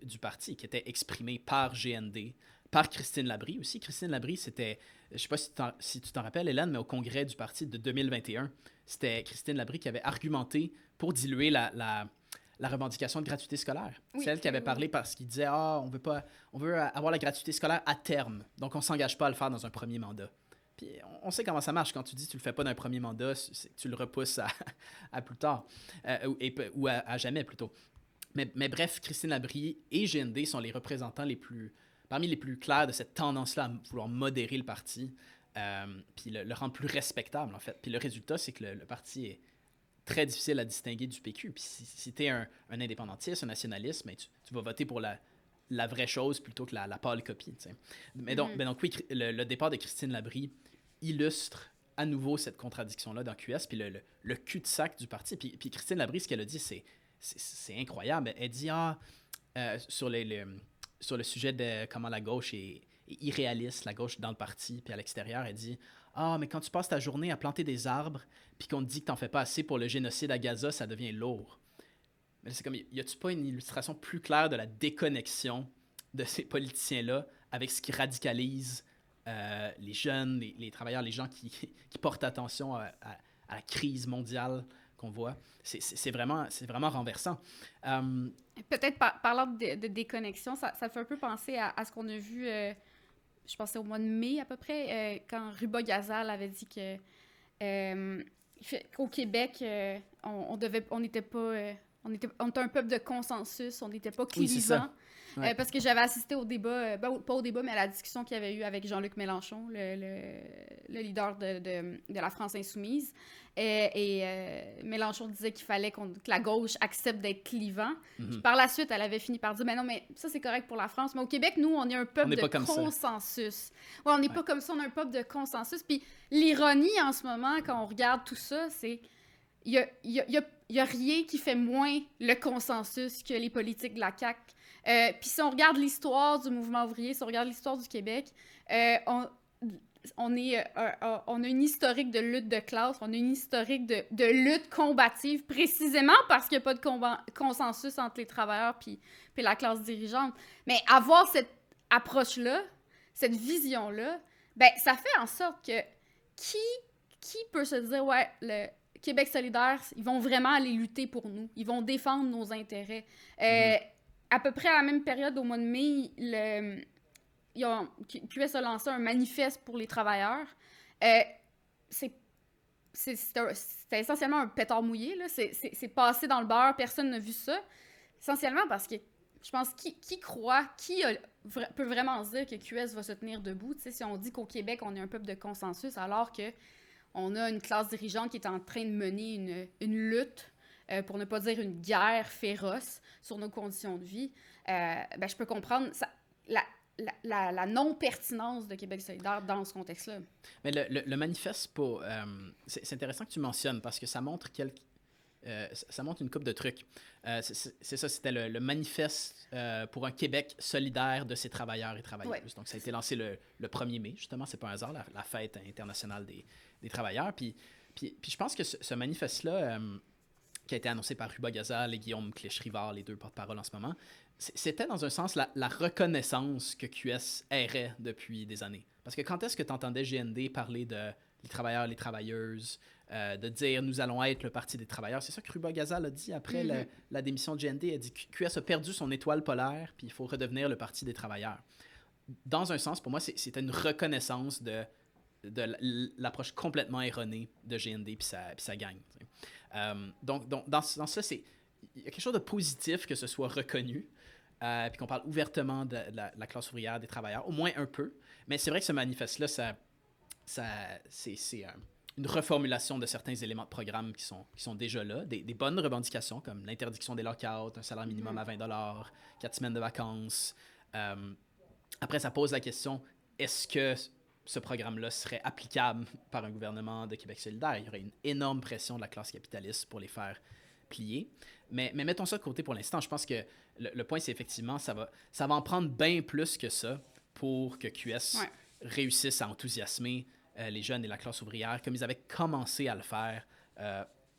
du parti, qui était exprimée par GND, par Christine Labrie aussi. Christine Labrie, c'était, je ne sais pas si tu t'en rappelles, Hélène, mais au congrès du parti de 2021, c'était Christine Labrie qui avait argumenté pour diluer la revendication de gratuité scolaire. Oui, c'est elle qui avait parlé parce qu'il disait « Ah, on veut avoir la gratuité scolaire à terme, donc on ne s'engage pas à le faire dans un premier mandat. » Puis on sait comment ça marche. Quand tu dis que tu le fais pas dans un premier mandat, tu le repousses à plus tard, ou à jamais plutôt. Mais bref, Christine Labrie et GND sont les représentants parmi les plus clairs de cette tendance-là à vouloir modérer le parti, puis le rendre plus respectable, en fait. Puis le résultat, c'est que le parti est très difficile à distinguer du PQ. Puis si tu es un indépendantiste, un nationaliste, ben tu vas voter pour la vraie chose plutôt que la pâle copie. T'sais. Mais donc oui, le départ de Christine Labrie illustre à nouveau cette contradiction-là dans QS, puis le cul-de-sac du parti. Puis Christine Labrie, ce qu'elle a dit, c'est incroyable. Elle dit sur le sujet de comment la gauche est irréaliste, la gauche dans le parti, puis à l'extérieur, elle dit « Ah, mais quand tu passes ta journée à planter des arbres, puis qu'on te dit que t'en fais pas assez pour le génocide à Gaza, ça devient lourd. » Mais c'est comme, y a-tu pas une illustration plus claire de la déconnexion de ces politiciens-là avec ce qui radicalise les jeunes, les travailleurs, les gens qui portent attention à la crise mondiale qu'on voit? C'est vraiment renversant. Peut-être parlant de déconnexion, ça fait un peu penser à ce qu'on a vu, je pensais au mois de mai à peu près, quand Ruba Gazal avait dit qu'au Québec, on était un peuple de consensus, on n'était pas clivant. Oui, c'est ça. Ouais. Parce que j'avais assisté au débat, pas au débat, mais à la discussion qu'il y avait eu avec Jean-Luc Mélenchon, le leader de la France insoumise. Mélenchon disait qu'il fallait que la gauche accepte d'être clivant. Puis par la suite, elle avait fini par dire « Mais non, mais ça, c'est correct pour la France. Mais au Québec, nous, on est un peuple de consensus. » Ouais, on n'est pas comme ça, on est un peuple de consensus. Puis l'ironie en ce moment, quand on regarde tout ça, c'est il y a rien qui fait moins le consensus que les politiques de la CAQ. Puis si on regarde l'histoire du mouvement ouvrier, si on regarde l'histoire du Québec, on a une historique de lutte de classe, on a une historique de lutte combative, précisément parce qu'il n'y a pas de consensus entre les travailleurs puis la classe dirigeante. Mais avoir cette approche-là, cette vision-là, ben ça fait en sorte que qui peut se dire « Ouais, le Québec solidaire, ils vont vraiment aller lutter pour nous, ils vont défendre nos intérêts. » À peu près à la même période, au mois de mai, QS a lancé un manifeste pour les travailleurs. C'était essentiellement un pétard mouillé. Là. C'est passé dans le beurre, personne n'a vu ça. Essentiellement parce que je pense qui croit, peut vraiment se dire que QS va se tenir debout. Si on dit qu'au Québec, on est un peuple de consensus, alors qu'on a une classe dirigeante qui est en train de mener une lutte, pour ne pas dire une guerre féroce sur nos conditions de vie. ben, je peux comprendre la non-pertinence de Québec solidaire dans ce contexte-là. Mais le manifeste, c'est intéressant que tu mentionnes parce que ça montre ça montre une couple de trucs. C'est ça, c'était le manifeste pour un Québec solidaire de ses travailleurs et travailleuses. Ouais. Donc, ça a été lancé le 1er mai, justement, c'est pas un hasard, la fête internationale des travailleurs. Puis je pense que ce manifeste-là, qui a été annoncé par Ruba Gazal et Guillaume Clich-Rivard, les deux porte-parole en ce moment, c'était dans un sens la reconnaissance que QS errait depuis des années. Parce que quand est-ce que tu entendais GND parler des travailleurs, les travailleuses, de dire « nous allons être le parti des travailleurs », c'est ça que Ruba Gazal a dit après la démission de GND. Elle a dit que QS a perdu son étoile polaire, puis il faut redevenir le parti des travailleurs. Dans un sens, pour moi, c'était une reconnaissance de l'approche complètement erronée de GND puis sa gang. Donc dans ça, il y a quelque chose de positif que ce soit reconnu, puis qu'on parle ouvertement de la classe ouvrière, des travailleurs, au moins un peu. Mais c'est vrai que ce manifeste-là, c'est une reformulation de certains éléments de programme qui sont déjà là, des bonnes revendications comme l'interdiction des lockouts, un salaire minimum à 20$, 4 semaines de vacances. Après, ça pose la question, est-ce que ce programme-là serait applicable par un gouvernement de Québec solidaire? Il y aurait une énorme pression de la classe capitaliste pour les faire plier. Mais mettons ça de côté pour l'instant. Je pense que le point, c'est effectivement, ça va en prendre bien plus que ça pour que QS réussisse à enthousiasmer les jeunes et la classe ouvrière comme ils avaient commencé à le faire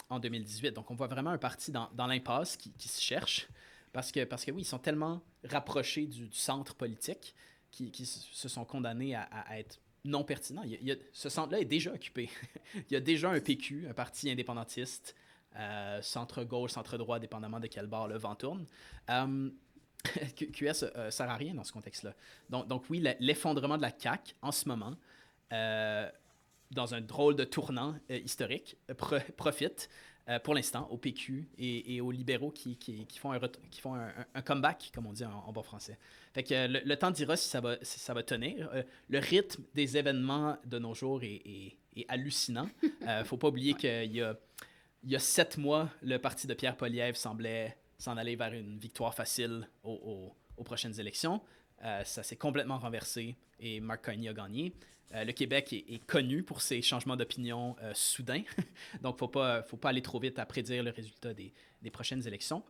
en 2018. Donc, on voit vraiment un parti dans l'impasse qui se cherche parce que oui, ils sont tellement rapprochés du centre politique qui se sont condamnés à être non pertinents. Ce centre-là est déjà occupé. Il y a déjà un PQ, un parti indépendantiste, centre-gauche, centre-droit, dépendamment de quel bord le vent tourne. QS sert à rien dans ce contexte-là. Donc oui, l'effondrement de la CAQ en ce moment, dans un drôle de tournant historique, profite pour l'instant au PQ et aux libéraux qui font un comeback, comme on dit en bon français. Fait que le temps dira si ça va tenir. Le rythme des événements de nos jours est hallucinant. Faut pas oublier qu'il y a 7 mois, le parti de Pierre Poilievre semblait s'en aller vers une victoire facile aux prochaines élections. Ça s'est complètement renversé et Marc Carney a gagné. Le Québec est connu pour ses changements d'opinion soudains. Donc, faut pas aller trop vite à prédire le résultat des prochaines élections.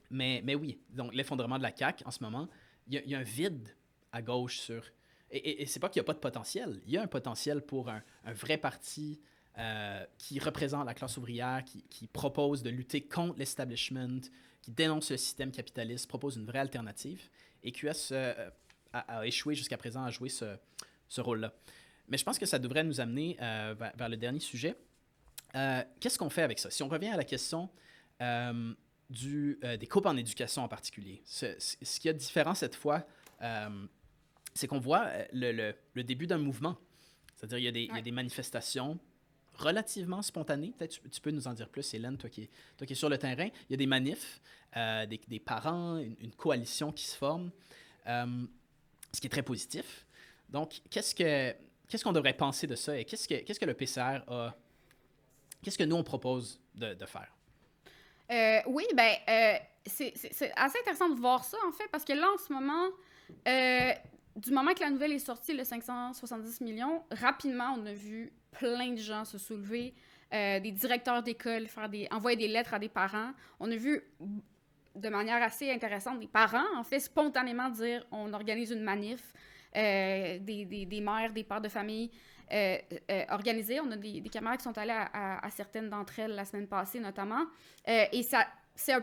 Mais oui, donc l'effondrement de la CAQ en ce moment, il y a un vide à gauche sur... Et c'est pas qu'il n'y a pas de potentiel. Il y a un potentiel pour un vrai parti qui représente la classe ouvrière, qui propose de lutter contre l'establishment, qui dénonce le système capitaliste, propose une vraie alternative. Et QS a échoué jusqu'à présent à jouer ce rôle-là. Mais je pense que ça devrait nous amener vers le dernier sujet. Qu'est-ce qu'on fait avec ça? Si on revient à la question des coupes en éducation en particulier, ce qui est différent cette fois, c'est qu'on voit le début d'un mouvement. C'est-à-dire il y a des manifestations relativement spontanées. Peut-être tu peux nous en dire plus, Hélène, toi qui es sur le terrain. Il y a des manifs, des parents, une coalition qui se forme, ce qui est très positif. Donc, qu'est-ce qu'on devrait penser de ça et qu'est-ce que le PCR a... Qu'est-ce que nous, on propose de faire? Oui, c'est assez intéressant de voir ça, en fait, parce que là, en ce moment, du moment que la nouvelle est sortie, le 570 millions, rapidement, on a vu plein de gens se soulever, des directeurs d'école envoyer des lettres à des parents. On a vu, de manière assez intéressante, des parents, en fait, spontanément dire « on organise une manif ». Des mères, des pères de famille organisés. On a des camarades qui sont allés à certaines d'entre elles la semaine passée, notamment. Et ça, c'est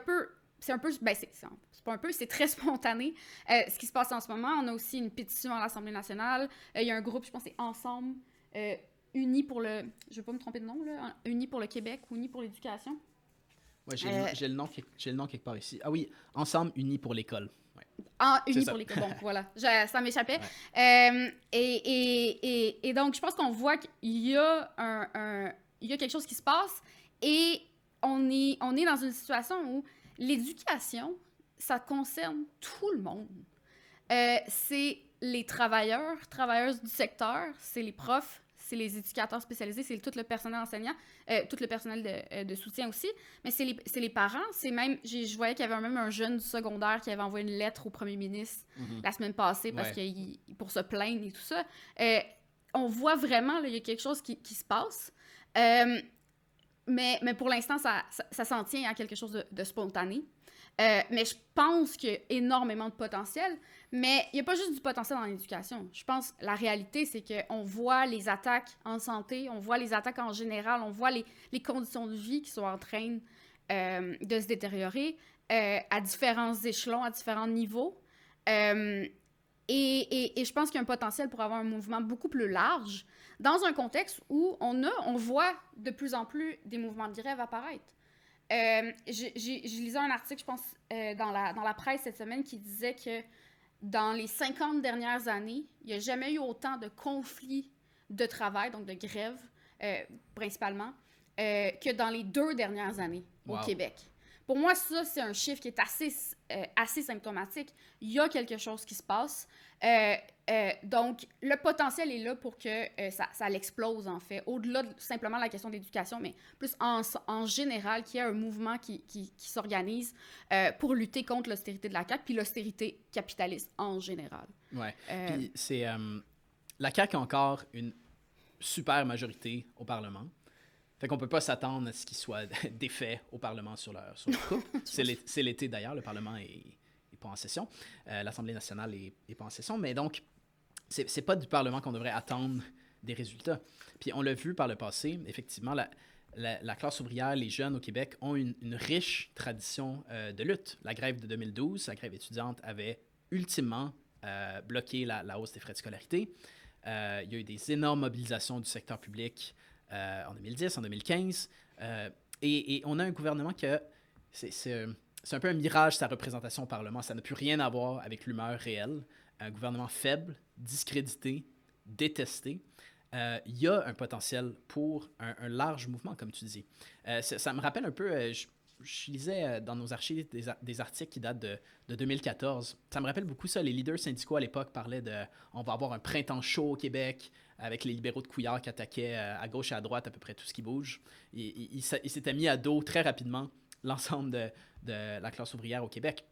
très spontané ce qui se passe en ce moment. On a aussi une pétition à l'Assemblée nationale. Il y a un groupe, je pense que c'est Ensemble, Unis pour le... Je ne vais pas me tromper de nom, là. Unis pour le Québec, Unis pour l'éducation. Oui, j'ai le nom quelque part ici. Ah oui, Ensemble, Unis pour l'école. Ouais. Unis pour l'école. Bon, voilà. Ça m'échappait. Ouais. Et donc, je pense qu'on voit qu'il y a il y a quelque chose qui se passe et on est dans une situation où l'éducation, ça concerne tout le monde. C'est les travailleuses du secteur, c'est les profs, c'est les éducateurs spécialisés, c'est tout le personnel enseignant, tout le personnel de soutien aussi, mais c'est les parents. C'est même, je voyais qu'il y avait même un jeune du secondaire qui avait envoyé une lettre au premier ministre la semaine passée parce pour se plaindre et tout ça. On voit vraiment, il y a quelque chose qui se passe. Mais pour l'instant, ça s'en tient à quelque chose de spontané. Mais je pense qu'il y a énormément de potentiel, mais il n'y a pas juste du potentiel dans l'éducation. Je pense que la réalité, c'est qu'on voit les attaques en santé, on voit les attaques en général, on voit les conditions de vie qui sont en train de se détériorer à différents échelons, à différents niveaux. Et je pense qu'il y a un potentiel pour avoir un mouvement beaucoup plus large dans un contexte où on voit de plus en plus des mouvements de grève apparaître. Je lisais un article, je pense, dans la presse cette semaine qui disait que dans les 50 dernières années, il n'y a jamais eu autant de conflits de travail, donc de grève principalement, que dans les 2 dernières années au Québec. Pour moi, ça, c'est un chiffre qui est assez symptomatique. Il y a quelque chose qui se passe. Donc, le potentiel est là pour que ça l'explose, en fait. Au-delà de simplement la question de l'éducation, mais plus en général, qu'il y ait un mouvement qui s'organise pour lutter contre l'austérité de la CAQ, puis l'austérité capitaliste en général. Oui. Puis c'est... la CAQ a encore une super majorité au Parlement. Fait qu'on peut pas s'attendre à ce qu'il soit défait au Parlement sur leur coupe. C'est l'été d'ailleurs, le Parlement est pas en session. L'Assemblée nationale est pas en session, mais donc c'est pas du Parlement qu'on devrait attendre des résultats. Puis on l'a vu par le passé, effectivement, la classe ouvrière, les jeunes au Québec ont une riche tradition de lutte. La grève de 2012, la grève étudiante avait ultimement bloqué la hausse des frais de scolarité. Il y a eu des énormes mobilisations du secteur public en 2010, en 2015. Et on a un gouvernement que c'est un peu un mirage, sa représentation au Parlement. Ça n'a plus rien à voir avec l'humeur réelle. Un gouvernement faible, discrédité, détesté. Il y a un potentiel pour un large mouvement, comme tu dis. Ça me rappelle un peu... je lisais dans nos archives des articles qui datent de 2014. Ça me rappelle beaucoup ça. Les leaders syndicaux à l'époque parlaient de « on va avoir un printemps chaud au Québec » avec les libéraux de Couillard qui attaquaient à gauche et à droite à peu près tout ce qui bouge. Il s'était mis à dos très rapidement l'ensemble de la classe ouvrière au Québec.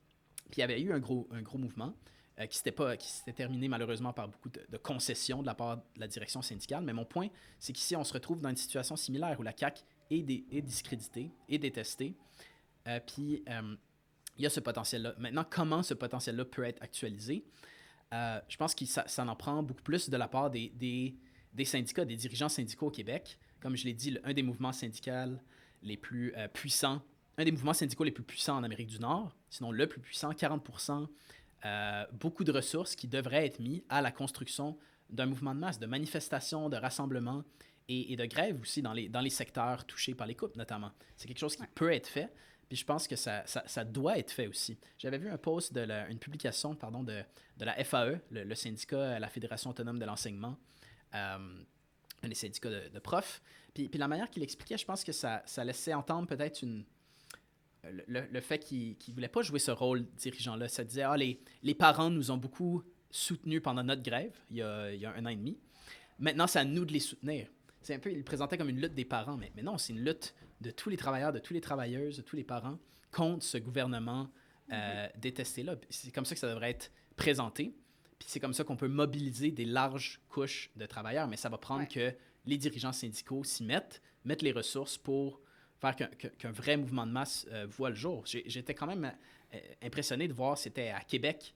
Puis il y avait eu un gros mouvement qui s'était terminé malheureusement par beaucoup de concessions de la part de la direction syndicale. Mais mon point, c'est qu'ici, on se retrouve dans une situation similaire où la CAQ est discréditée, est détestée. Puis il y a ce potentiel-là. Maintenant, comment ce potentiel-là peut être actualisé? Je pense que ça en prend beaucoup plus de la part des syndicats, des dirigeants syndicaux au Québec. Comme je l'ai dit, un des mouvements syndicaux les plus puissants, un des mouvements syndicaux les plus puissants en Amérique du Nord, sinon le plus puissant, 40%, beaucoup de ressources qui devraient être mis à la construction d'un mouvement de masse, de manifestations, de rassemblements et de grèves aussi dans les secteurs touchés par les coupes notamment. C'est quelque chose qui peut être fait. Puis je pense que ça doit être fait aussi. J'avais vu un post une publication de la FAE, le syndicat, la Fédération autonome de l'enseignement, un des syndicats de profs. Puis la manière qu'il expliquait, je pense que ça laissait entendre peut-être le fait qu'il ne voulait pas jouer ce rôle dirigeant-là. Ça disait, les parents nous ont beaucoup soutenus pendant notre grève, il y a 1 an et demi. Maintenant, c'est à nous de les soutenir. C'est un peu, il le présentait comme une lutte des parents, mais non, c'est une lutte de tous les travailleurs, de tous les travailleuses, de tous les parents contre ce gouvernement détesté-là. C'est comme ça que ça devrait être présenté. Puis c'est comme ça qu'on peut mobiliser des larges couches de travailleurs, mais ça va prendre que les dirigeants syndicaux s'y mettent les ressources pour faire qu'un vrai mouvement de masse voit le jour. J'étais quand même impressionné de voir, c'était à Québec,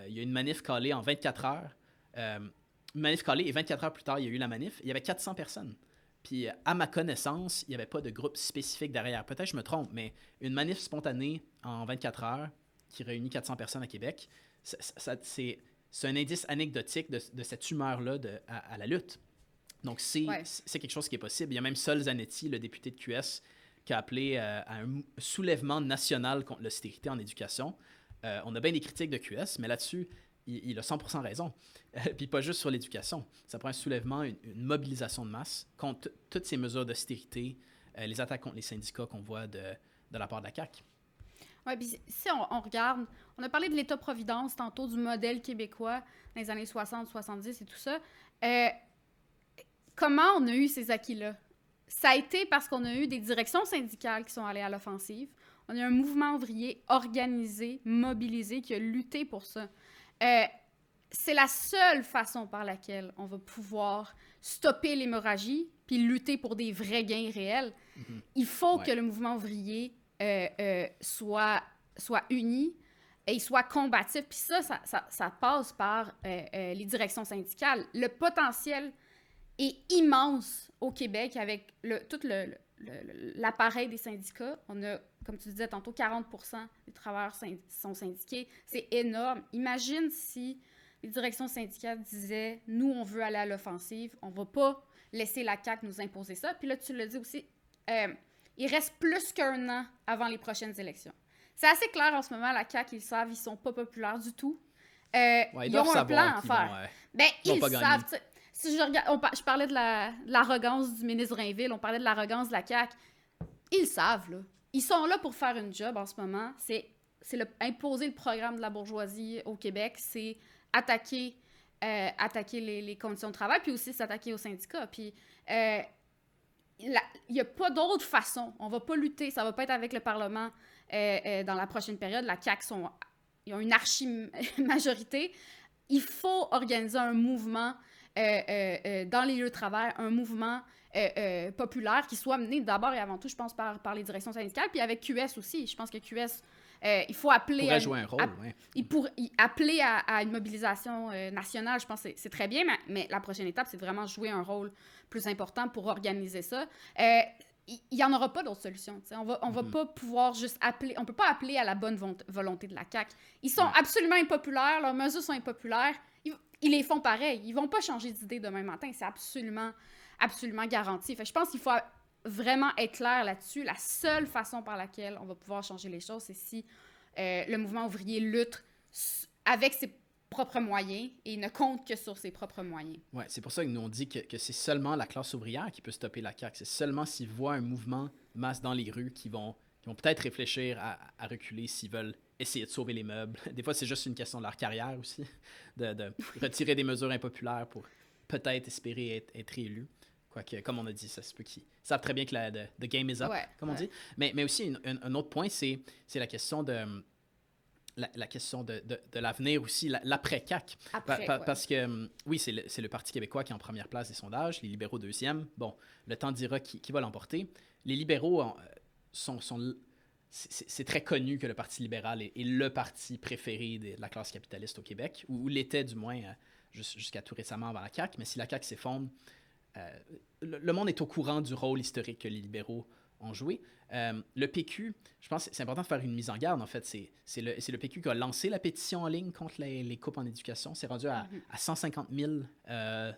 il y a une manif calée en 24 heures. Une manif calée et 24 heures plus tard, il y a eu la manif. Il y avait 400 personnes. Puis, à ma connaissance, il n'y avait pas de groupe spécifique derrière. Peut-être que je me trompe, mais une manif spontanée en 24 heures qui réunit 400 personnes à Québec, c'est un indice anecdotique de cette humeur-là à la lutte. Donc, c'est quelque chose qui est possible. Il y a même Sol Zanetti, le député de QS, qui a appelé à un soulèvement national contre l'austérité en éducation. On a bien des critiques de QS, mais là-dessus, il a 100% raison. Puis pas juste sur l'éducation. Ça prend un soulèvement, une mobilisation de masse contre toutes ces mesures d'austérité, les attaques contre les syndicats qu'on voit de la part de la CAQ. Oui, puis si on regarde, on a parlé de l'État-providence tantôt, du modèle québécois dans les années 60, 70 et tout ça. comment on a eu ces acquis-là? Ça a été parce qu'on a eu des directions syndicales qui sont allées à l'offensive. On a eu un mouvement ouvrier organisé, mobilisé, qui a lutté pour ça. C'est la seule façon par laquelle on va pouvoir stopper l'hémorragie puis lutter pour des vrais gains réels. Il faut que le mouvement ouvrier soit uni et il soit combatif. Puis ça passe par les directions syndicales. Le potentiel est immense au Québec avec tout l'appareil des syndicats. On a, comme tu disais tantôt, 40% des travailleurs sont syndiqués. C'est énorme. Imagine si les directions syndicales disaient « Nous, on veut aller à l'offensive. On ne va pas laisser la CAQ nous imposer ça. » Puis là, tu le dis aussi, il reste plus qu'un an avant les prochaines élections. C'est assez clair en ce moment, la CAQ, ils savent, ils ne sont pas populaires du tout. Ils ont un plan à faire. Ils savent. Si je regarde, je parlais de l'arrogance du ministre Rainville, on parlait de l'arrogance de la CAQ. Ils savent, là. Ils sont là pour faire une job en ce moment. C'est imposer le programme de la bourgeoisie au Québec, c'est attaquer les conditions de travail, puis aussi s'attaquer aux syndicats. Puis il n'y a pas d'autre façon. On ne va pas lutter. Ça ne va pas être avec le Parlement dans la prochaine période. La CAQ, ils ont une archi-majorité. Il faut organiser un mouvement dans les lieux de travail, un mouvement populaire qui soit mené d'abord et avant tout, je pense, par les directions syndicales, puis avec QS aussi. Je pense que QS, il faut appeler... pourrait jouer un rôle, appeler à une mobilisation nationale, je pense que c'est très bien, mais la prochaine étape, c'est vraiment jouer un rôle plus important pour organiser ça. Il n'y en aura pas d'autre solution. T'sais. On va pas pouvoir juste appeler... On peut pas appeler à la bonne volonté de la CAQ. Ils sont absolument impopulaires, leurs mesures sont impopulaires. Ils les font pareil. Ils vont pas changer d'idée demain matin. C'est absolument garanti. Fait que je pense qu'il faut vraiment être clair là-dessus. La seule façon par laquelle on va pouvoir changer les choses, c'est si le mouvement ouvrier lutte avec ses propres moyens et ne compte que sur ses propres moyens. Oui, c'est pour ça que nous on dit que c'est seulement la classe ouvrière qui peut stopper la CAQ. C'est seulement s'ils voient un mouvement de masse dans les rues qui vont peut-être réfléchir à reculer s'ils veulent essayer de sauver les meubles. Des fois, c'est juste une question de leur carrière aussi, de retirer des mesures impopulaires pour peut-être espérer être réélus. Quoique, comme on a dit, ça se peut qu'ils savent très bien que the game is up, comme on dit. Mais aussi, un autre point, c'est la question de l'avenir aussi, l'après-CAQ. Parce que, oui, c'est le Parti québécois qui est en première place des sondages, les libéraux deuxième. Bon, le temps dira qui va l'emporter. Les libéraux c'est très connu que le Parti libéral est le parti préféré de la classe capitaliste au Québec, ou l'était du moins jusqu'à tout récemment avant la CAQ. Mais si la CAQ s'effondre, le monde est au courant du rôle historique que les libéraux ont joué. Le PQ, je pense que c'est important de faire une mise en garde, en fait. C'est le PQ qui a lancé la pétition en ligne contre les coupes en éducation. C'est rendu à 150 000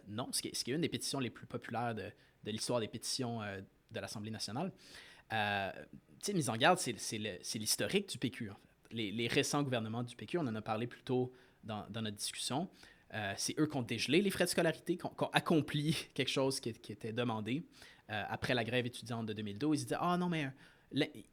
non, ce qui est une des pétitions les plus populaires de l'histoire des pétitions de l'Assemblée nationale. Tu sais, mise en garde, c'est l'historique du PQ, en fait. Les récents gouvernements du PQ, on en a parlé plus tôt dans notre discussion. C'est eux qui ont dégelé les frais de scolarité, qui ont accompli quelque chose qui était demandé. Après la grève étudiante de 2012, ils disaient « Ah non, mais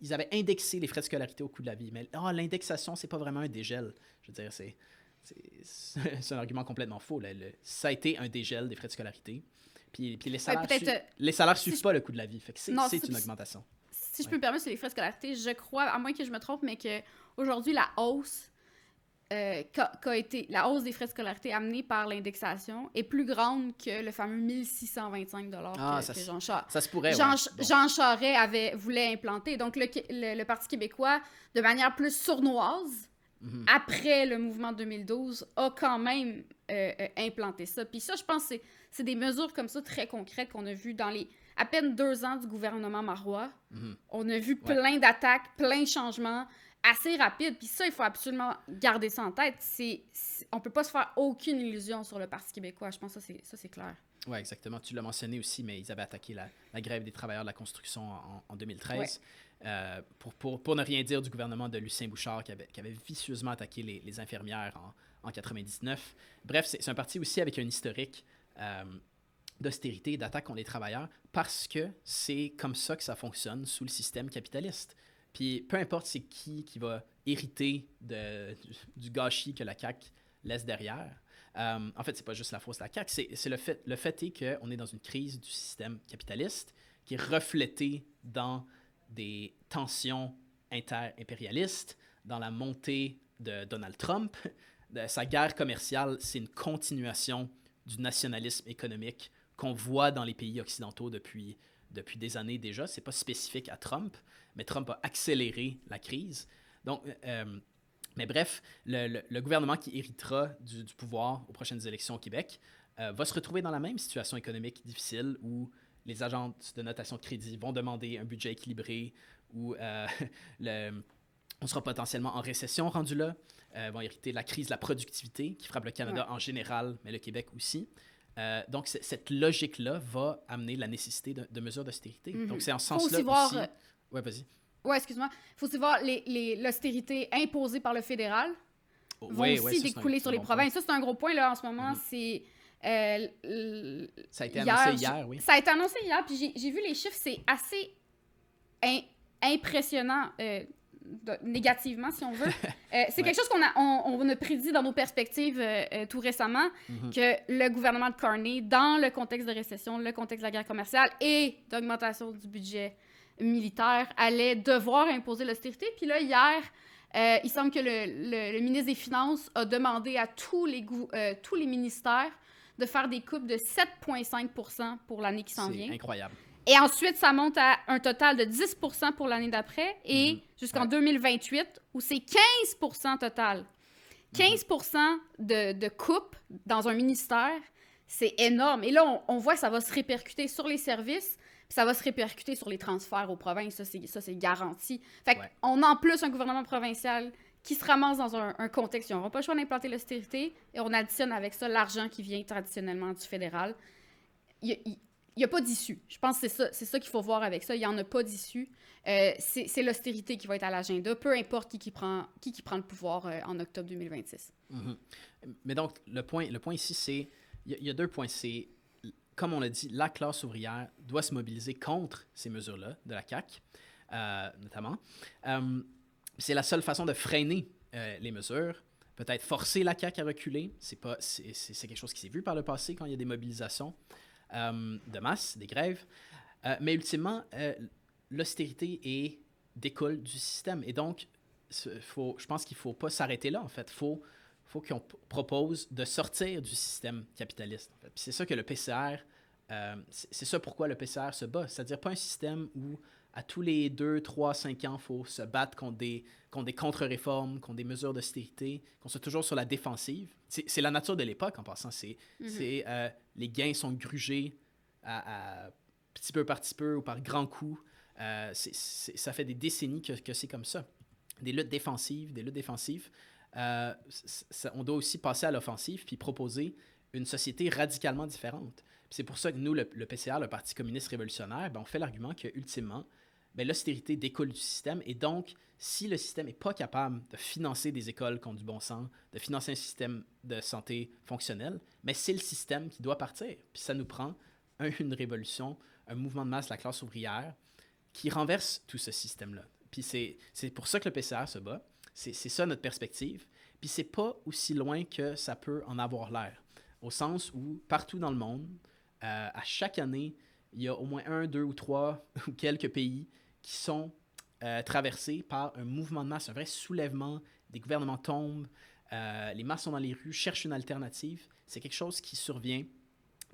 ils avaient indexé les frais de scolarité au coût de la vie. Mais l'indexation, c'est pas vraiment un dégel. » Je veux dire, c'est un argument complètement faux. Ça a été un dégel des frais de scolarité. Puis les salaires suivent pas le coût de la vie. Fait que c'est une augmentation. Si je peux me permettre sur les frais de scolarité, je crois, à moins que je me trompe, mais qu'aujourd'hui, la hausse la hausse des frais de scolarité amenée par l'indexation est plus grande que le fameux 1625 que Jean Charest. Ça se pourrait, Jean Charest voulait implanter. Donc, le Parti québécois, de manière plus sournoise, après le mouvement 2012, a quand même implanté ça. Puis ça, je pense que c'est des mesures comme ça très concrètes qu'on a vues dans les à peine 2 ans du gouvernement Marois. On a vu plein d'attaques, plein de changements assez rapides. Puis ça, il faut absolument garder ça en tête. On peut pas se faire aucune illusion sur le Parti québécois. Je pense que ça, c'est clair. Oui, exactement. Tu l'as mentionné aussi, mais ils avaient attaqué la grève des travailleurs de la construction en 2013. Pour ne rien dire du gouvernement de Lucien Bouchard qui avait vicieusement attaqué les infirmières en 99. Bref, c'est un parti aussi avec un historique d'austérité et d'attaque contre les travailleurs parce que c'est comme ça que ça fonctionne sous le système capitaliste. Puis peu importe c'est qui va hériter du gâchis que la CAQ laisse derrière, En fait, c'est pas juste la faute de la CAQ, c'est le fait est qu'on est dans une crise du système capitaliste qui est reflétée dans des tensions inter-impérialistes, dans la montée de Donald Trump. Sa guerre commerciale, c'est une continuation du nationalisme économique qu'on voit dans les pays occidentaux depuis des années déjà. C'est pas spécifique à Trump, mais Trump a accéléré la crise. Donc, mais bref, le gouvernement qui héritera du pouvoir aux prochaines élections au Québec va se retrouver dans la même situation économique difficile où les agences de notation de crédit vont demander un budget équilibré, où on sera potentiellement en récession rendu là, vont hériter de la crise de la productivité qui frappe le Canada en général, mais le Québec aussi. Donc, cette logique-là va amener la nécessité de mesures d'austérité. Donc, c'est en ce sens-là aussi... Ouais, vas-y. Ouais, excuse-moi. Il faut aussi voir l'austérité imposée par le fédéral vont aussi découler sur les provinces. Ça, c'est un gros point, là, en ce moment. C'est... ça a été annoncé hier, oui. Ça a été annoncé hier, puis j'ai vu les chiffres, c'est assez impressionnant, négativement, si on veut. C'est quelque chose qu'on a prédit dans nos perspectives tout récemment, que le gouvernement de Carney, dans le contexte de récession, le contexte de la guerre commerciale et d'augmentation du budget militaire, allait devoir imposer l'austérité. Puis là, hier, il semble que le ministre des Finances a demandé à tous les ministères de faire des coupes de 7,5 % pour l'année qui s'en vient. C'est incroyable. Et ensuite, ça monte à un total de 10 % pour l'année d'après et jusqu'en 2028, où c'est 15 % total. 15 % de coupe dans un ministère, c'est énorme. Et là, on voit que ça va se répercuter sur les services, puis ça va se répercuter sur les transferts aux provinces. Ça, c'est garanti. Fait qu'on a en plus un gouvernement provincial qui se ramasse dans un contexte où on n'aura pas le choix d'implanter l'austérité, et on additionne avec ça l'argent qui vient traditionnellement du fédéral. Il n'y a pas d'issue. Je pense que c'est ça qu'il faut voir avec ça. Il n'y en a pas d'issue. C'est l'austérité qui va être à l'agenda, peu importe qui prend le pouvoir en octobre 2026. Mais donc, le point ici, c'est... Il y a 2 points. C'est, comme on l'a dit, la classe ouvrière doit se mobiliser contre ces mesures-là, de la CAQ, notamment. C'est la seule façon de freiner les mesures. Peut-être forcer la CAQ à reculer. C'est quelque chose qui s'est vu par le passé quand il y a des mobilisations de masse, des grèves. Mais ultimement, l'austérité découle du système. Et donc, je pense qu'il ne faut pas s'arrêter là, en fait. Il faut qu'on propose de sortir du système capitaliste. En fait. Puis c'est ça que le PCR, c'est ça pourquoi le PCR se bat. C'est-à-dire pas un système où à tous les 2, 3, 5 ans, il faut se battre contre des contre-réformes, contre des mesures d'austérité, qu'on soit toujours sur la défensive. C'est la nature de l'époque, en passant. Les gains sont grugés à petit peu par petit peu ou par grands coups. Ça fait des décennies que c'est comme ça. Des luttes défensives. On doit aussi passer à l'offensive puis proposer une société radicalement différente. Puis c'est pour ça que nous, le PCR, le Parti communiste révolutionnaire, on fait l'argument que, ultimement, l'austérité découle du système. Et donc, si le système n'est pas capable de financer des écoles qui ont du bon sens, de financer un système de santé fonctionnel, c'est le système qui doit partir. Puis ça nous prend une révolution, un mouvement de masse de la classe ouvrière qui renverse tout ce système-là. Puis c'est pour ça que le PCR se bat. C'est ça notre perspective. Puis c'est pas aussi loin que ça peut en avoir l'air. Au sens où, partout dans le monde, à chaque année, il y a au moins 1, 2 ou 3 ou quelques pays qui sont traversés par un mouvement de masse, un vrai soulèvement. Des gouvernements tombent, les masses sont dans les rues, cherchent une alternative. C'est quelque chose qui survient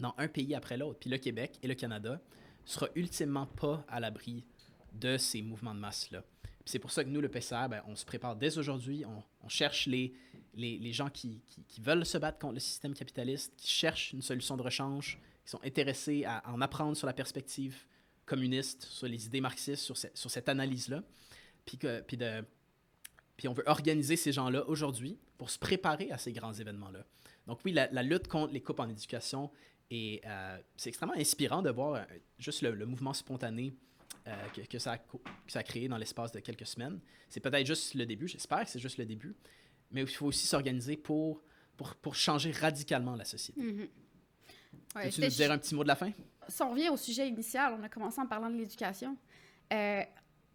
dans un pays après l'autre. Puis le Québec et le Canada ne sera ultimement pas à l'abri de ces mouvements de masse-là. Puis c'est pour ça que nous, le PCR, on se prépare dès aujourd'hui. On cherche les gens qui veulent se battre contre le système capitaliste, qui cherchent une solution de rechange, qui sont intéressés à en apprendre sur la perspective communiste, sur les idées marxistes, sur cette analyse-là. Puis on veut organiser ces gens-là aujourd'hui pour se préparer à ces grands événements-là. Donc oui, la lutte contre les coupes en éducation, c'est extrêmement inspirant de voir juste le mouvement spontané que ça a créé dans l'espace de quelques semaines. C'est peut-être juste le début, j'espère que c'est juste le début, mais il faut aussi s'organiser pour changer radicalement la société. Ouais, peux-tu nous dire un petit mot de la fin? Si on revient au sujet initial, on a commencé en parlant de l'éducation.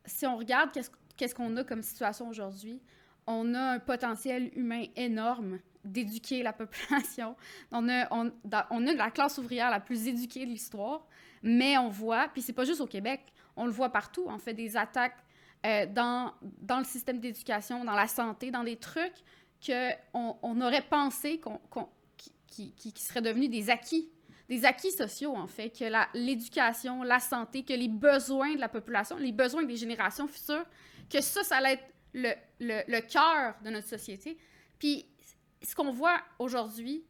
Si on regarde qu'est-ce qu'on a comme situation aujourd'hui, on a un potentiel humain énorme d'éduquer la population. On a la classe ouvrière la plus éduquée de l'histoire, mais on voit, puis c'est pas juste au Québec, on le voit partout, on fait des attaques dans le système d'éducation, dans la santé, dans des trucs qu'on aurait pensé qui seraient devenus des acquis sociaux, en fait, que l'éducation, la santé, que les besoins de la population, les besoins des générations futures, que ça allait être le cœur de notre société. Puis, ce qu'on voit aujourd'hui,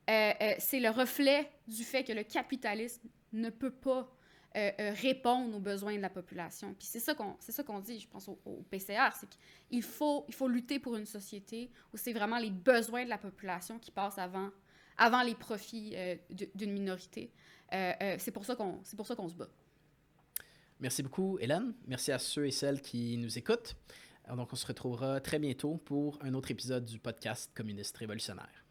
c'est le reflet du fait que le capitalisme ne peut pas répondre aux besoins de la population. Puis c'est ça qu'on dit, je pense, au PCR, c'est qu'il faut lutter pour une société où c'est vraiment les besoins de la population qui passent avant les profits d'une minorité. C'est pour ça qu'on se bat. Merci beaucoup, Hélène. Merci à ceux et celles qui nous écoutent. Alors, donc, on se retrouvera très bientôt pour un autre épisode du podcast Communiste Révolutionnaire.